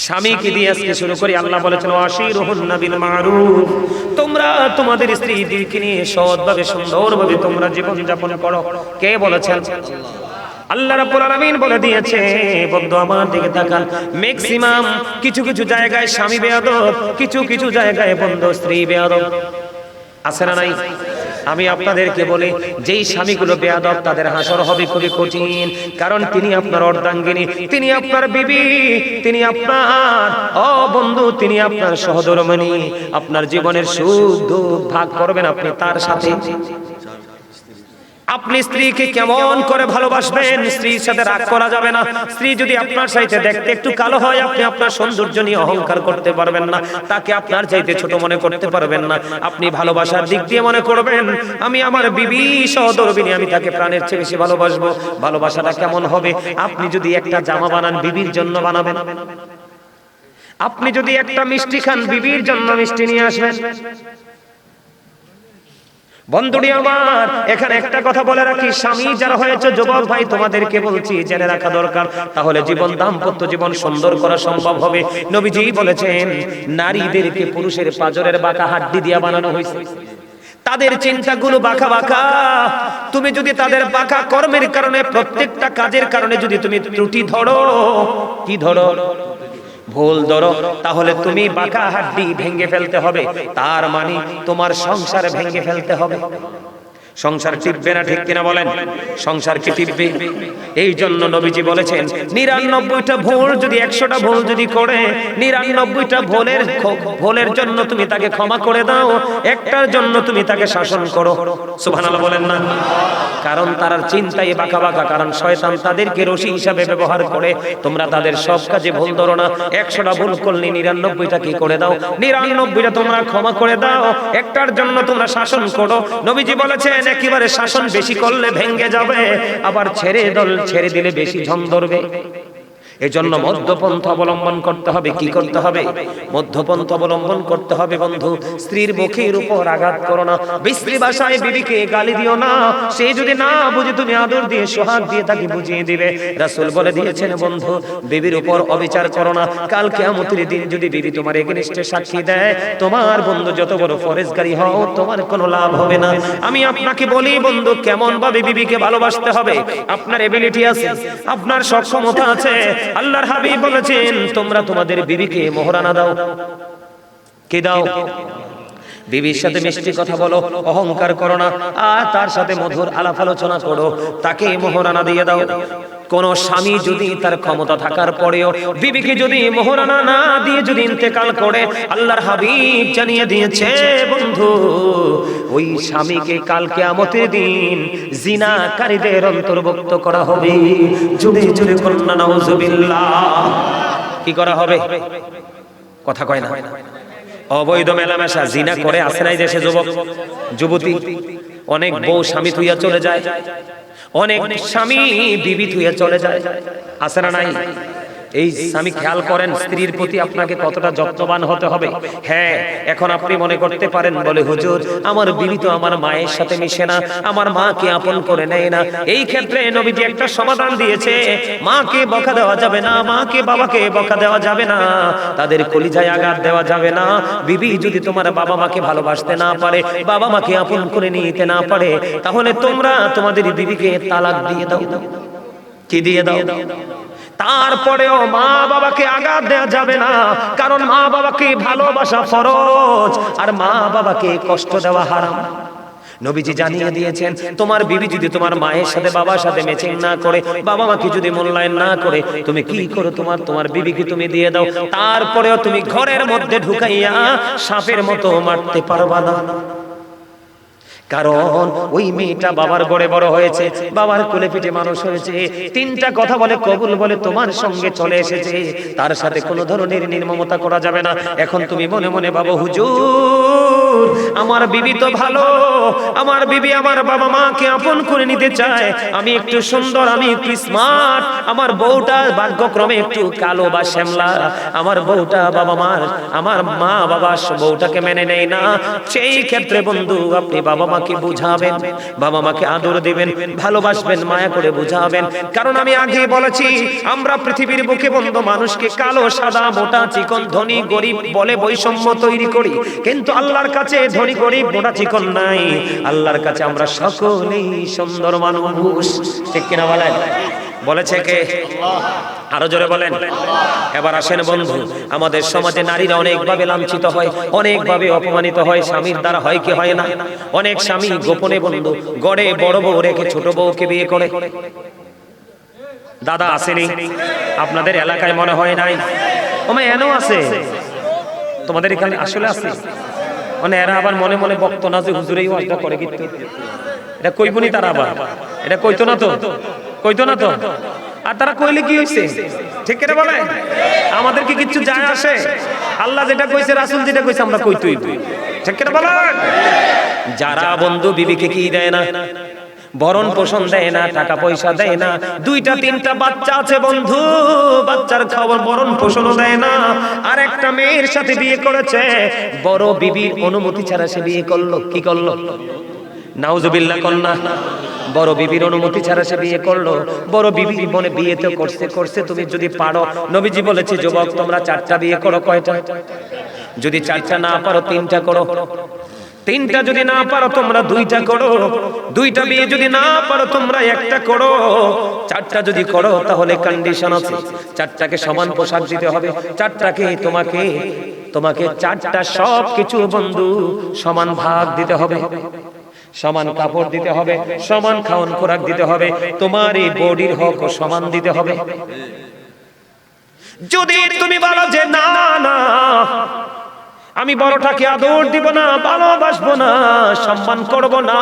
[SPEAKER 1] স্বামীকে দিয়ে আজকে শুরু করি। আল্লাহ বলেছেন ওয়াশিরুহুন্না বিল মারুফ, তোমরা তোমাদের স্ত্রীদেরকে নিয়ে সৎভাবে সুন্দরভাবে তোমরা জীবন যাপন করো। কে বলেছেন? আল্লাহ রাব্বুল আলামিন বলে দিয়েছে। বন্ধু আমার দিকে তাকান, ম্যাক্সিমাম কিছু কিছু জায়গায় স্বামী বেয়াদব, কিছু কিছু জায়গায় বন্ধু স্ত্রী বেয়াদব, আছে না নাই? আমি আপনাদেরকে বলি, যেই স্বামীগুলো বেয়াদব তাদের হাসর হবে খুবই কঠিন, কারণ তিনি আপনার অর্ধাঙ্গিনী, তিনি আপনার বিবি, তিনি আপনার বন্ধু, তিনি আপনার সহধর্মিণী, আপনার জীবনের সুখ দুঃখ ভাগ করবেন আপনি তার সাথে। আপনি স্ত্রীকে কেমন করে ভালোবাসবেন, স্ত্রীর সাথে রাগ করা যাবে না। স্ত্রী যদি আপনার চাইতে দেখতে একটু কালো হয়, আপনি আপনার সৌন্দর্য নিয়ে অহংকার করতে পারবেন না, তাকে আপনার চাইতে ছোট মনে করতে পারবেন না। আপনি ভালোবাসার দিক দিয়ে মনে করবেন আমি আমার বিবি সহধর্মিণী, আমি তাকে প্রাণের চেয়ে বেশি ভালোবাসবো। ভালোবাসাটা কেমন হবে? আপনি যদি একটা জামা বানান বিবির জন্য বানাবেন, আপনি যদি একটা মিষ্টি খান বিবির জন্য মিষ্টি নিয়ে আসবেন। বন্ধুরি আমার, এখানে একটা কথা বলে রাখি, স্বামী যারা হয়েছে যুবক ভাই তোমাদেরকে বলছি জেনে রাখা দরকার, তাহলে জীবন দাম্পত্য জীবন সুন্দর করা সম্ভব হবে। নবীজি বলেছেন নারীদেরকে পুরুষের পাজরের বাঁকা হাড্ডি দিয়ে বানানো হয়েছে। তাদের চিন্তাগুলো বাঁকা বাঁকা, তুমি যদি তাদের বাঁকা কর্মের কারণে, প্রত্যেকটা কাজের কারণে যদি তুমি ত্রুটি ধরো, কি ধরো? ভুল ধরো, তাহলে তুমি বাঁকা হাড্ডি ভেঙে ফেলতে হবে। তার মানে তোমার সংসার ভেঙে ফেলতে হবে। সংসার টিকবে না, ঠিক কিনা বলেন? সংসার কি টিকবে? এই জন্য নবীজি বলেছেন ৯৯টা ভুল যদি ১০০টা ভুল যদি করে, ৯৯টা ভুলের জন্য তুমি তাকে ক্ষমা করে দাও, একটার জন্য তুমি তাকে শাসন করো। সুবহানাল্লাহ বলেন না? কারণ তার চিন্তাই বাঁকা বাঁকা, কারণ শয়তান তাদেরকে রশি হিসাবে ব্যবহার করে। তোমরা তাদের সব কাজে ভুল ধরো না। ১০০টা ভুল করলে ৯৯টা কি করে দাও, ৯৯টা তোমরা ক্ষমা করে দাও, একটার জন্য তোমরা শাসন করো। নবীজি বলেছেন একেবারে শাসন বেশি করলে ভেঙে যাবে, আবার ছেড়ে দিলে বেশি ঝং ধরবে। এজন্য মধ্যপন্থা অবলম্বন করতে হবে। কি করতে হবে? মধ্যপন্থা অবলম্বন করতে হবে। বন্ধু, স্ত্রীর মুখের উপর আঘাত করো না, বিশ্রী ভাষায় বিবিকে গালি দিও না। সে যদি না বুঝে তুমি আদর দিয়ে সোহাগ দিয়ে তাকে বুঝিয়ে দিবে। রাসূল বলে দিয়েছেন বন্ধু, বিবির উপর অবিচার করো না। কাল কিয়ামতের দিন যদি বিবি তোমার এগেইনস্টে সাক্ষী দেয়, তোমার বন্ধু যত বড় ফরেজগারি হও তোমার কোনো লাভ হবে না। আমি আপনাকে বলি বন্ধু, কেমন ভাবে বিবিকে ভালোবাসতে হবে। আপনার এবিলিটি আছে, আপনার সক্ষমতা আছে। আল্লাহর হাবিব বলেছেন তোমরা তোমাদের বিবিকে মোহরানা দাও। কি দাও? বিবির সাথে মিষ্টি কথা বলো, অহংকার করো না, আর তার সাথে মধুর আলাপ আলোচনা করো, তাকে মোহরানা দিয়ে দাও। কোন স্বামী যদি তার ক্ষমতা থাকার পরেও বিবিকে যদি মোহরানা না দিয়ে যদি ইন্তেকাল করে, আল্লাহর হাবিব জানিয়ে দিয়েছে বন্ধু, ওই স্বামীকে কাল কিয়ামতের দিন জিনাকারীদের অন্তর্ভুক্ত করা হবে। জোরে জোরে করুন না নাউজুবিল্লাহ। কি করা হবে? কথা কয় না। অবৈধ মেলামেশা জিনা করে, আছে না এই দেশে যুবক যুবতী? অনেক বউ স্বামী থুইয়া চলে যায়, অনেক স্বামী বিবি থুইয়া চলে যায়, আছে না নাই? এই স্বামী খেয়াল করেন স্ত্রীর প্রতি আপনাকে কতটা যত্নবান হতে হবে। হ্যাঁ, এখন আপনি মনে করতে পারেন বলে হুজুর আমার বিবি তো আমার মায়ের সাথে মিশে না, আমার মাকে আপন করে নেয় না। এই ক্ষেত্রে নবীজি একটা সমাধান দিয়েছে, মাকে বকা দেওয়া যাবে না, মাকে বাবাকে বকা দেওয়া যাবে না, তাদের কলিজায় আঘাত দেওয়া যাবে না। বিবি যদি তোমার বাবা মাকে ভালোবাসতে না পারে, বাবা মাকে আপন করে নিতে না পারে, তাহলে তোমরা তোমাদের বিবিকে তালাক দিয়ে দাও। কি দিয়ে দাও? তারপরেও মা বাবাকে আঘাত দেওয়া যাবে না, কারণ মা বাবাকে ভালোবাসা ফরজ, আর মা বাবাকে কষ্ট দেওয়া হারাম। নবীজি জানিয়ে দিয়েছেন তোমার বিবি যদি তোমার মায়ের সাথে বাবার সাথে ম্যাচিং না করে, বাবা মাকে যদি মূল্যায়ন না করে, তুমি কি করো? তোমার বিবিকে তুমি দিয়ে দাও। তারপরেও তুমি ঘরের মধ্যে ঢুকাইয়া সাপের মতো মারতে পারবা না, কারণ ওই মেয়েটা বাবার ঘরে বড় হয়েছে, বাবার কোলে পিঠে মানুষ হয়েছে, তিনটা কথা বলে কবুল বলে তোমার সঙ্গে চলে এসেছে, তার সাথে কোনো ধরনের নির্মমতা করা যাবে না। এখন তুমি মনে মনে ভাবো হুজুর হুজুর আমার বিবি তো ভালো, আমার বিবি আমার বাবা মাকে আপন করে নিতে চায়, আমি একটু সুন্দর, আমি একটু স্মার্ট, আমার বউটা ভাগ্যক্রমে একটু কালো বা শ্যামলা, আমার বউটা আমার মা বাবা বউটাকে মেনে নেয় না। সেই ক্ষেত্রে বন্ধু আপনি বাবা মাকে বুঝাবেন, বাবা মাকে আদর দিবেন, ভালোবাসবেন, মায়া করে বুঝাবেন। কারণ আমি আগে বলেছি আমরা পৃথিবীর বুকে বন্ধু মানুষকে কালো সাদা মোটা চিকন ধনী গরিব বলে বৈষম্য তৈরি করি, কিন্তু আল্লাহর কাছে ধনী গরিব মোটা চিকন নাই, আল্লাহর কাছে আমরা সকলেই সুন্দর মানুষ। ঠিক কিনা বলেন? বলেছে কে? আরো জোরে বলেন। এবার আসেন বন্ধু, আমাদের সমাজে নারীরা অনেকভাবে লাঞ্ছিত হয়, অনেকভাবে অপমানিত হয়, স্বামীর দ্বারা হয় কি হয় না? অনেক স্বামী গোপনে বন্ধু গড়ে বড় বউ রেখে ছোট বউকে বিয়ে করে। দাদা আসেনি আপনাদের এলাকায়? মনে হয় নাই। ওমা এনও আছে তোমাদের এখানে? আসলে আছে। মানে এরা আবার মনে মনে বক্ত না যে হুজুরেই ওয়াজটা করে, কিন্তু এটা কইবনি তারা, আবার এটা কইতো না তো, কইতো না তো। আর তারা কইলে কি হইছে? ঠিক করে বলে আমাদের কি কিছু যায় আসে? আল্লাহ যেটা কইছে, রাসূল যেটা কইছে আমরা কইতই। ঠিক করে বলে যারা বন্ধু বিবিকে কি দেয় না, ভরণ পোষণ দেয় না, টাকা পয়সা দেয় না, দুইটা তিনটা বাচ্চা আছে বন্ধু, বাচ্চার খাবার ভরণ পোষণও দেয় না, আর একটা মেয়ের সাথে বিয়ে করেছে, বড় বিবির অনুমতি ছাড়া সে বিয়ে করলো। কি করলো? নাউজুবিল্লাহ কন্যা। বড় বিবির অনুমতি ছাড়া সে বিয়ে করলো। বড় বিবির মনে বিয়ে তো করছে। তুমি যদি পারো, নবীজি বলেছে যুবক তোমরা 4টা বিয়ে করো। কয়টা? যদি 4টা না পারো 3টা করো। 3টা যদি না পারো তোমরা 2টা করো। 2টা বিয়ে যদি না পারো তোমরা 1টা করো। 4টা যদি করো তাহলে কন্ডিশন আছে, 4টাকে সমান পোশাক দিতে হবে, 4টাকে তোমাকে 4টা সব কিছু বন্ধু সমান ভাগ দিতে হবে, সমান কাপড় দিতে হবে, সমান খাওয়ান খোরাক দিতে হবে, তোমার এই বডির হক সমান দিতে হবে। যদি তুমি বলো যে না না আমি বড়টাকে আদর দিব না, ভালোবাসবো না, সম্মান করব না,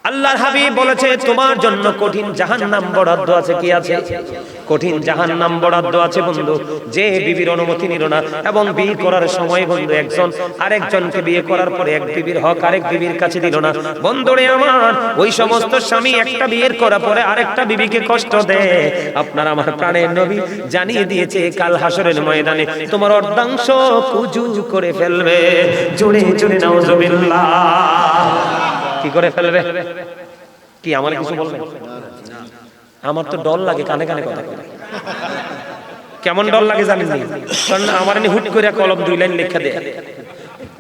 [SPEAKER 1] আল্লাহর হাবিব বলেছে তোমার জন্য কঠিন জাহান্নাম বরাদ্দ আছে। কি আছে? কঠিন জাহান্নাম বরাদ্দ আছে বন্ধু। যে বিবির অনুমতি নিল না এবং বিয়ে করার সময় বন্ধু একজন আরেকজনকে বিয়ে করার পরে এক বিবির হক আরেক বিবির কাছে দিল না, বন্ধুরে আমার ওই সমস্ত স্বামী একটা বিয়ের করার পরে আরেকটা বিবিকে কষ্ট দেয়, আপনার আমার প্রাণের নবী জানিয়ে দিয়েছে কাল হাসরের ময়দানে তোমার অর্ধাংশ কুজু করে ফেলবে। জোরে জোরে নাউজুবিল্লাহ। কি করে ফেলবে? কি আমার কিছু বলবেন? আমার তো ডর লাগে কানে কানে কথা বলে। কেমন ডর লাগে জানেন না? কারণ আমার এনে হুট করে কলম 2 লাইন লেখা দেয়,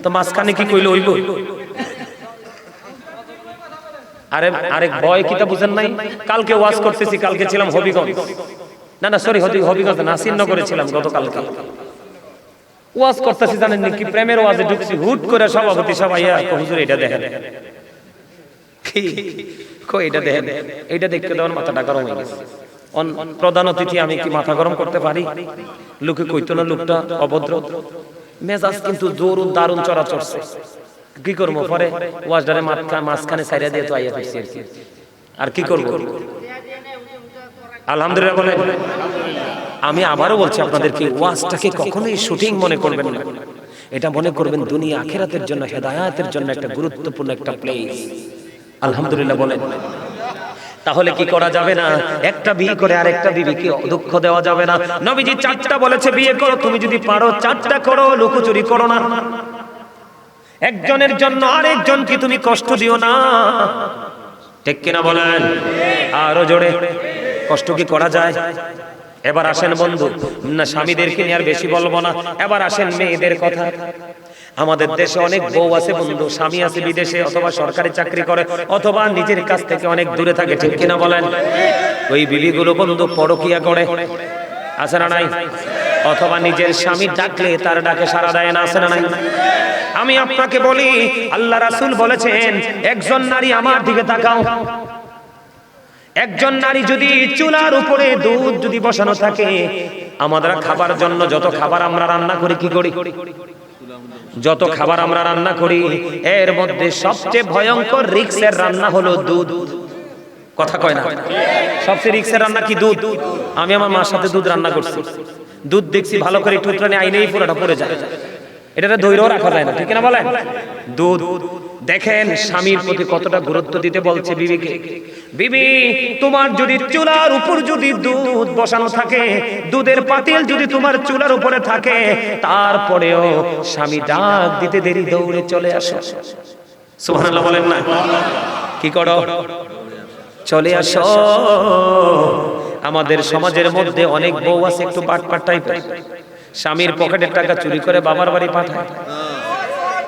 [SPEAKER 1] তো মাঝখানে কি কইলো হইব? আরে ভয় কিটা বুঝেন নাই? কালকে ওয়াজ করতেছি, কালকে ছিলাম হবিগঞ্জ, না সরি হবিগঞ্জ নাসিরনগরে ছিলাম গতকালকে। ওয়াজ করতেছি জানেন কি প্রেমের ওয়াজে ঢুকছি, হুট করে সভাপতি সবাই হুজুর এটা দেখেন, এটা দেখেন, এটা দেখতে দেওয়ার মাথাটা গরম হয়ে গেছে। প্রধান অতিথি আমি কি মাথা গরম করতে পারি? লোকে কইতো না লোকটা অভদ্র, মেজাজ কিন্তু জোর দারুণ চড়া চড়ছে। কি করবো? পরে ওয়াজডারে মাঝখানে সাইরা দিয়ে তো আইয়া ফিরছি আর কি করবো? আলহামদুলিল্লাহ বলে। আমি আবারও বলছি আপনাদেরকে, ওয়াজটাকে কখনোই শুটিং মনে করবেন না, এটা মনে করবেন দুনিয়া আখিরাতের জন্য, হেদায়েতের জন্য একটা গুরুত্বপূর্ণ একটা প্লেস। আলহামদুলিল্লাহ বলেন। তাহলে কি করা যাবে না? একটা বিয়ে করে আরেকটা বিবিকে দুঃখ দেওয়া যাবে না। নবীজি 4টা বলেছে বিয়ে করো, তুমি যদি পারো 4টা করো, লুকোচুরি করো না। একজনের জন্য আরেকজনকে তুমি কষ্ট দিও না। ঠিক কিনা বলেন? আরো জোরে। কষ্ট কি করা যায়? এবার আসেন বন্ধু, না স্বামীদেরকে নিয়ে আর বেশি বলবো না, এবার আসেন মেয়েদের কথা। আমাদের দেশে অনেক বউ আছে বন্ধু, স্বামী আছে বিদেশে, অথবা সরকারি চাকরি করে, অথবা নিজের কাছ থেকে অনেক দূরে থাকে। ঠিক কিনা বলেন? ওই বিবিগুলো বন্ধু পরকিয়া করে, আছে না নাই? অথবা নিজের স্বামী ডাকলে তার ডাকে সাড়া দেয় না, আছে না নাই? আমি আপনাকে বলি, আল্লাহ রাসূল বলেছেন একজন নারী আমার দিকে তাকাও, একজন নারী যদি চুলার উপরে দুধ যদি বসানো থাকে, আমরা খাবার জন্য যত খাবার আমরা রান্না করি, কি করি? যত খাবার আমরা রান্না করি এর মধ্যে সবচেয়ে ভয়ঙ্কর রিক্সের রান্না হলো দুধ। কথা কয় না? সবচেয়ে রিক্সের রান্না কি? দুধ। আমি আমার মার সাথে দুধ রান্না করছি, দুধ দেখছি ভালো করে টুকরানি আইনেই পুরোটা পড়ে যায়। এটা ধৈর্য রাখা যায় না, ঠিক না বলেন? দুধ দেখেন স্বামীর প্রতি কতটা গুরুত্ব দিতে বলছে বিবিকে। বিবি, তোমার যদি চুলার উপর যদি দুধ বসানো থাকে, দুধের পাতিল যদি তোমার চুলার উপরে থাকে, তারপরেও স্বামী ডাক দিতে দেরি দৌড়ে চলে আসো। সুবহানাল্লাহ বলেন না? কি করো? চলে আসো। আমাদের সমাজের মধ্যে অনেক বউ আছে একটু বাটপাট টাইপের, স্বামীর পকেটের টাকা চুরি করে বাবার বাড়ি পাঠায়,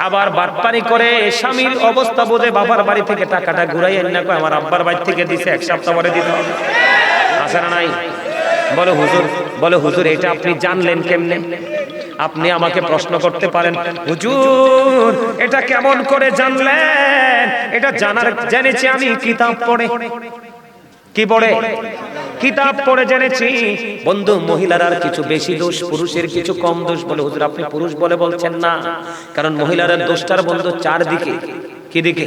[SPEAKER 1] আবার বাটপারি করে স্বামীর অবস্থা বোঝে বাবার বাড়ি থেকে টাকাটা ঘুরাই না কয় আমার আব্বার বাড়ি থেকে দিছে, এক সপ্তাহ পরে দিতে হবে। আছে না নাই? বলে হুজুর এটা আপনি জানলেন কেমনে? আপনি আমাকে প্রশ্ন করতে পারেন, হুজুর এটা কেমন করে জানলেন? এটা জেনেছি আমি কিতাব পড়ে। কি পড়ে? কিতাব পড়ে জেনেছি। বন্ধু, মহিলার আর কিছু বেশি দোষ, পুরুষের কিছু কম দোষ। বলে হুজুর আপনি পুরুষ বলে বলছেন না, কারণ মহিলার দোষটার বন্ধু চারদিকে। কি দিকে?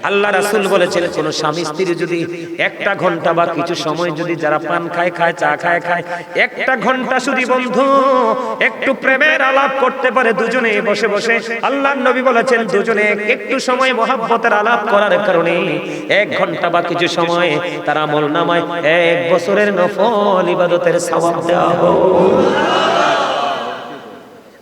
[SPEAKER 1] আল্লাহ রাসূল বলেছেন কোন স্বামী স্ত্রী যদি একটা ঘন্টা বা কিছু সময় যদি যারা পান খায় চা খায় একটা ঘন্টা শুধু বন্ধু একটু প্রেমের আলাপ করতে পারে দুজনে বসে বসে, আল্লাহর নবী বলেছেন দুজনে একটু সময় মহব্বতের আলাপ করার কারণে এক ঘন্টা বা কিছু সময় তার আমলনামায় 1 বছরের নফল ইবাদতের সওয়াব দেওয়া হবে।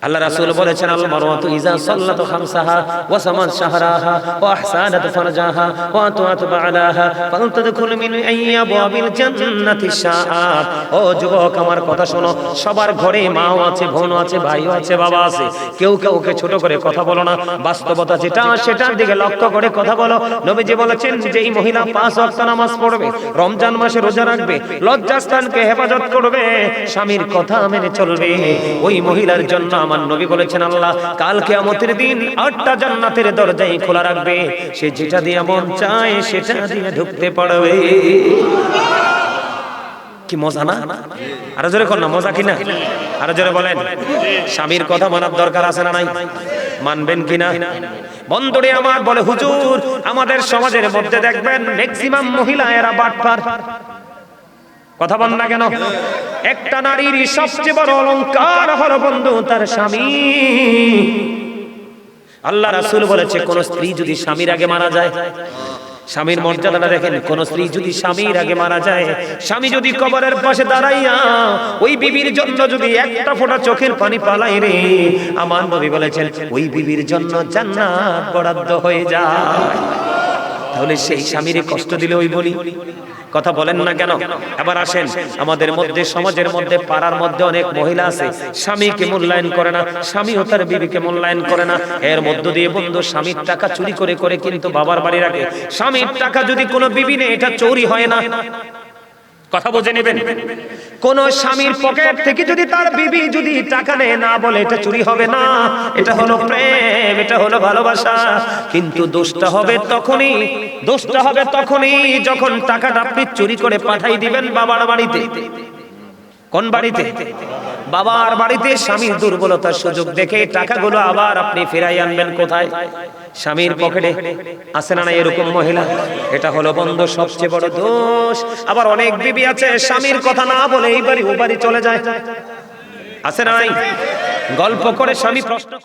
[SPEAKER 1] আল্লাহ রাসূল বলেছেন আল মারওয়াতু ইজা সাল্লাতু খামসাহা ওয়া সামান শাহরাহা ওয়া আহসানাত ফারজাহা ওয়া আতাত বা'লাহা ফালতাদখুল মিন আইয়াবিল জান্নাতি শাআত। ও যুবক আমার কথা শোনো, সবার ঘরে মাও আছে, বোনও আছে, ভাইও আছে, বাবা আছে। কেউ কাউকে ছোট করে কথা বলো না, বাস্তবতা যেটা সেটার দিকে লক্ষ্য করে কথা বলো। নবীজি বলেছেন যে এই মহিলা 5 ওয়াক্ত নামাজ পড়বে, রমজান মাসে রোজা রাখবে, লজ্জাস্থানকে হেফাজত করবে, স্বামীর কথা মেনে চলবে, ওই মহিলার জন্য আমার নবী বলেছেন আল্লাহ কাল কিয়ামতের দিন 8টা জান্নাতের দরজাই খোলা রাখবে, সে যেটা দিয়ে মন চায় সেটা দিয়ে ঢুকতে পারবে। কি মজা না? আরো জোরে কর না, মজা কিনা? আরো জোরে বলেন। স্বামীর কথা মানার দরকার আছে না নাই? মানবেন কিনা? বন্ধুরে আমার বলে হুজুর আমাদের সমাজের মধ্যে দেখবেন ম্যাক্সিমাম মহিলা এরা বাটপার। কথা বল না কেন? একটা নারীর সবচেয়ে বড় অলংকার হলো বন্ধু তার স্বামী। আল্লাহ রাসূল বলেছে কোন স্ত্রী যদি স্বামীর আগে মারা যায়, স্বামীর মর্যাদাটা দেখেন, কোন স্ত্রী যদি স্বামীর আগে মারা যায়, স্বামী যদি কবরের পাশে দাঁড়াইয়া ওই বিবির জন্য যদি একটা ফোঁটা চোখের পানি পালায় রে, আমার নবী বলেছেন ওই বিবির জন্য জান্নাত বরাদ্দ হয়ে যায়। তাহলে সেই স্বামীর কষ্ট দিলে ওই বলি কথা বলেন না কেন? এবার আসেন, আমাদের মধ্যে সমাজের মধ্যে পাড়ার মধ্যে অনেক মহিলা আছে স্বামীকে মূল্যায়ন করে না, স্বামীও তার বিবিকে মূল্যায়ন করে না। এর মধ্য দিয়ে বন্ধু স্বামীর টাকা চুরি করে করে কিন্তু বাবার বাড়ি রাখে। স্বামীর টাকা যদি কোনো বিবি নেই, এটা চুরি হয় না। কথা বুঝে নেবেন। কোন স্বামীর পকেট থেকে যদি তার বিবি যদি টাকা নেয়, না বলে এটা চুরি হবে না, এটা হলো প্রেম, এটা হলো ভালোবাসা। কিন্তু দোষটা হবে তখনই যখন টাকাটা আপনি চুরি করে পাঠাই দিবেন বাবার বাড়িতে। কোন বাড়িতে? বাবার বাড়িতে। স্বামীর দুর্বলতার সুযোগ দেখে টাকাগুলো আবার আপনি ফেরাই আনবেন কোথায়? স্বামীর পকেটে। আছে না এরকম মহিলা? এটা হলো বন্ধু সবচেয়ে বড় দোষ। আবার অনেক বিবি আছে স্বামীর কথা না বলে এই বাড়ি ও বাড়ি চলে যায়। আছে না? গল্প করে স্বামী প্রশ্ন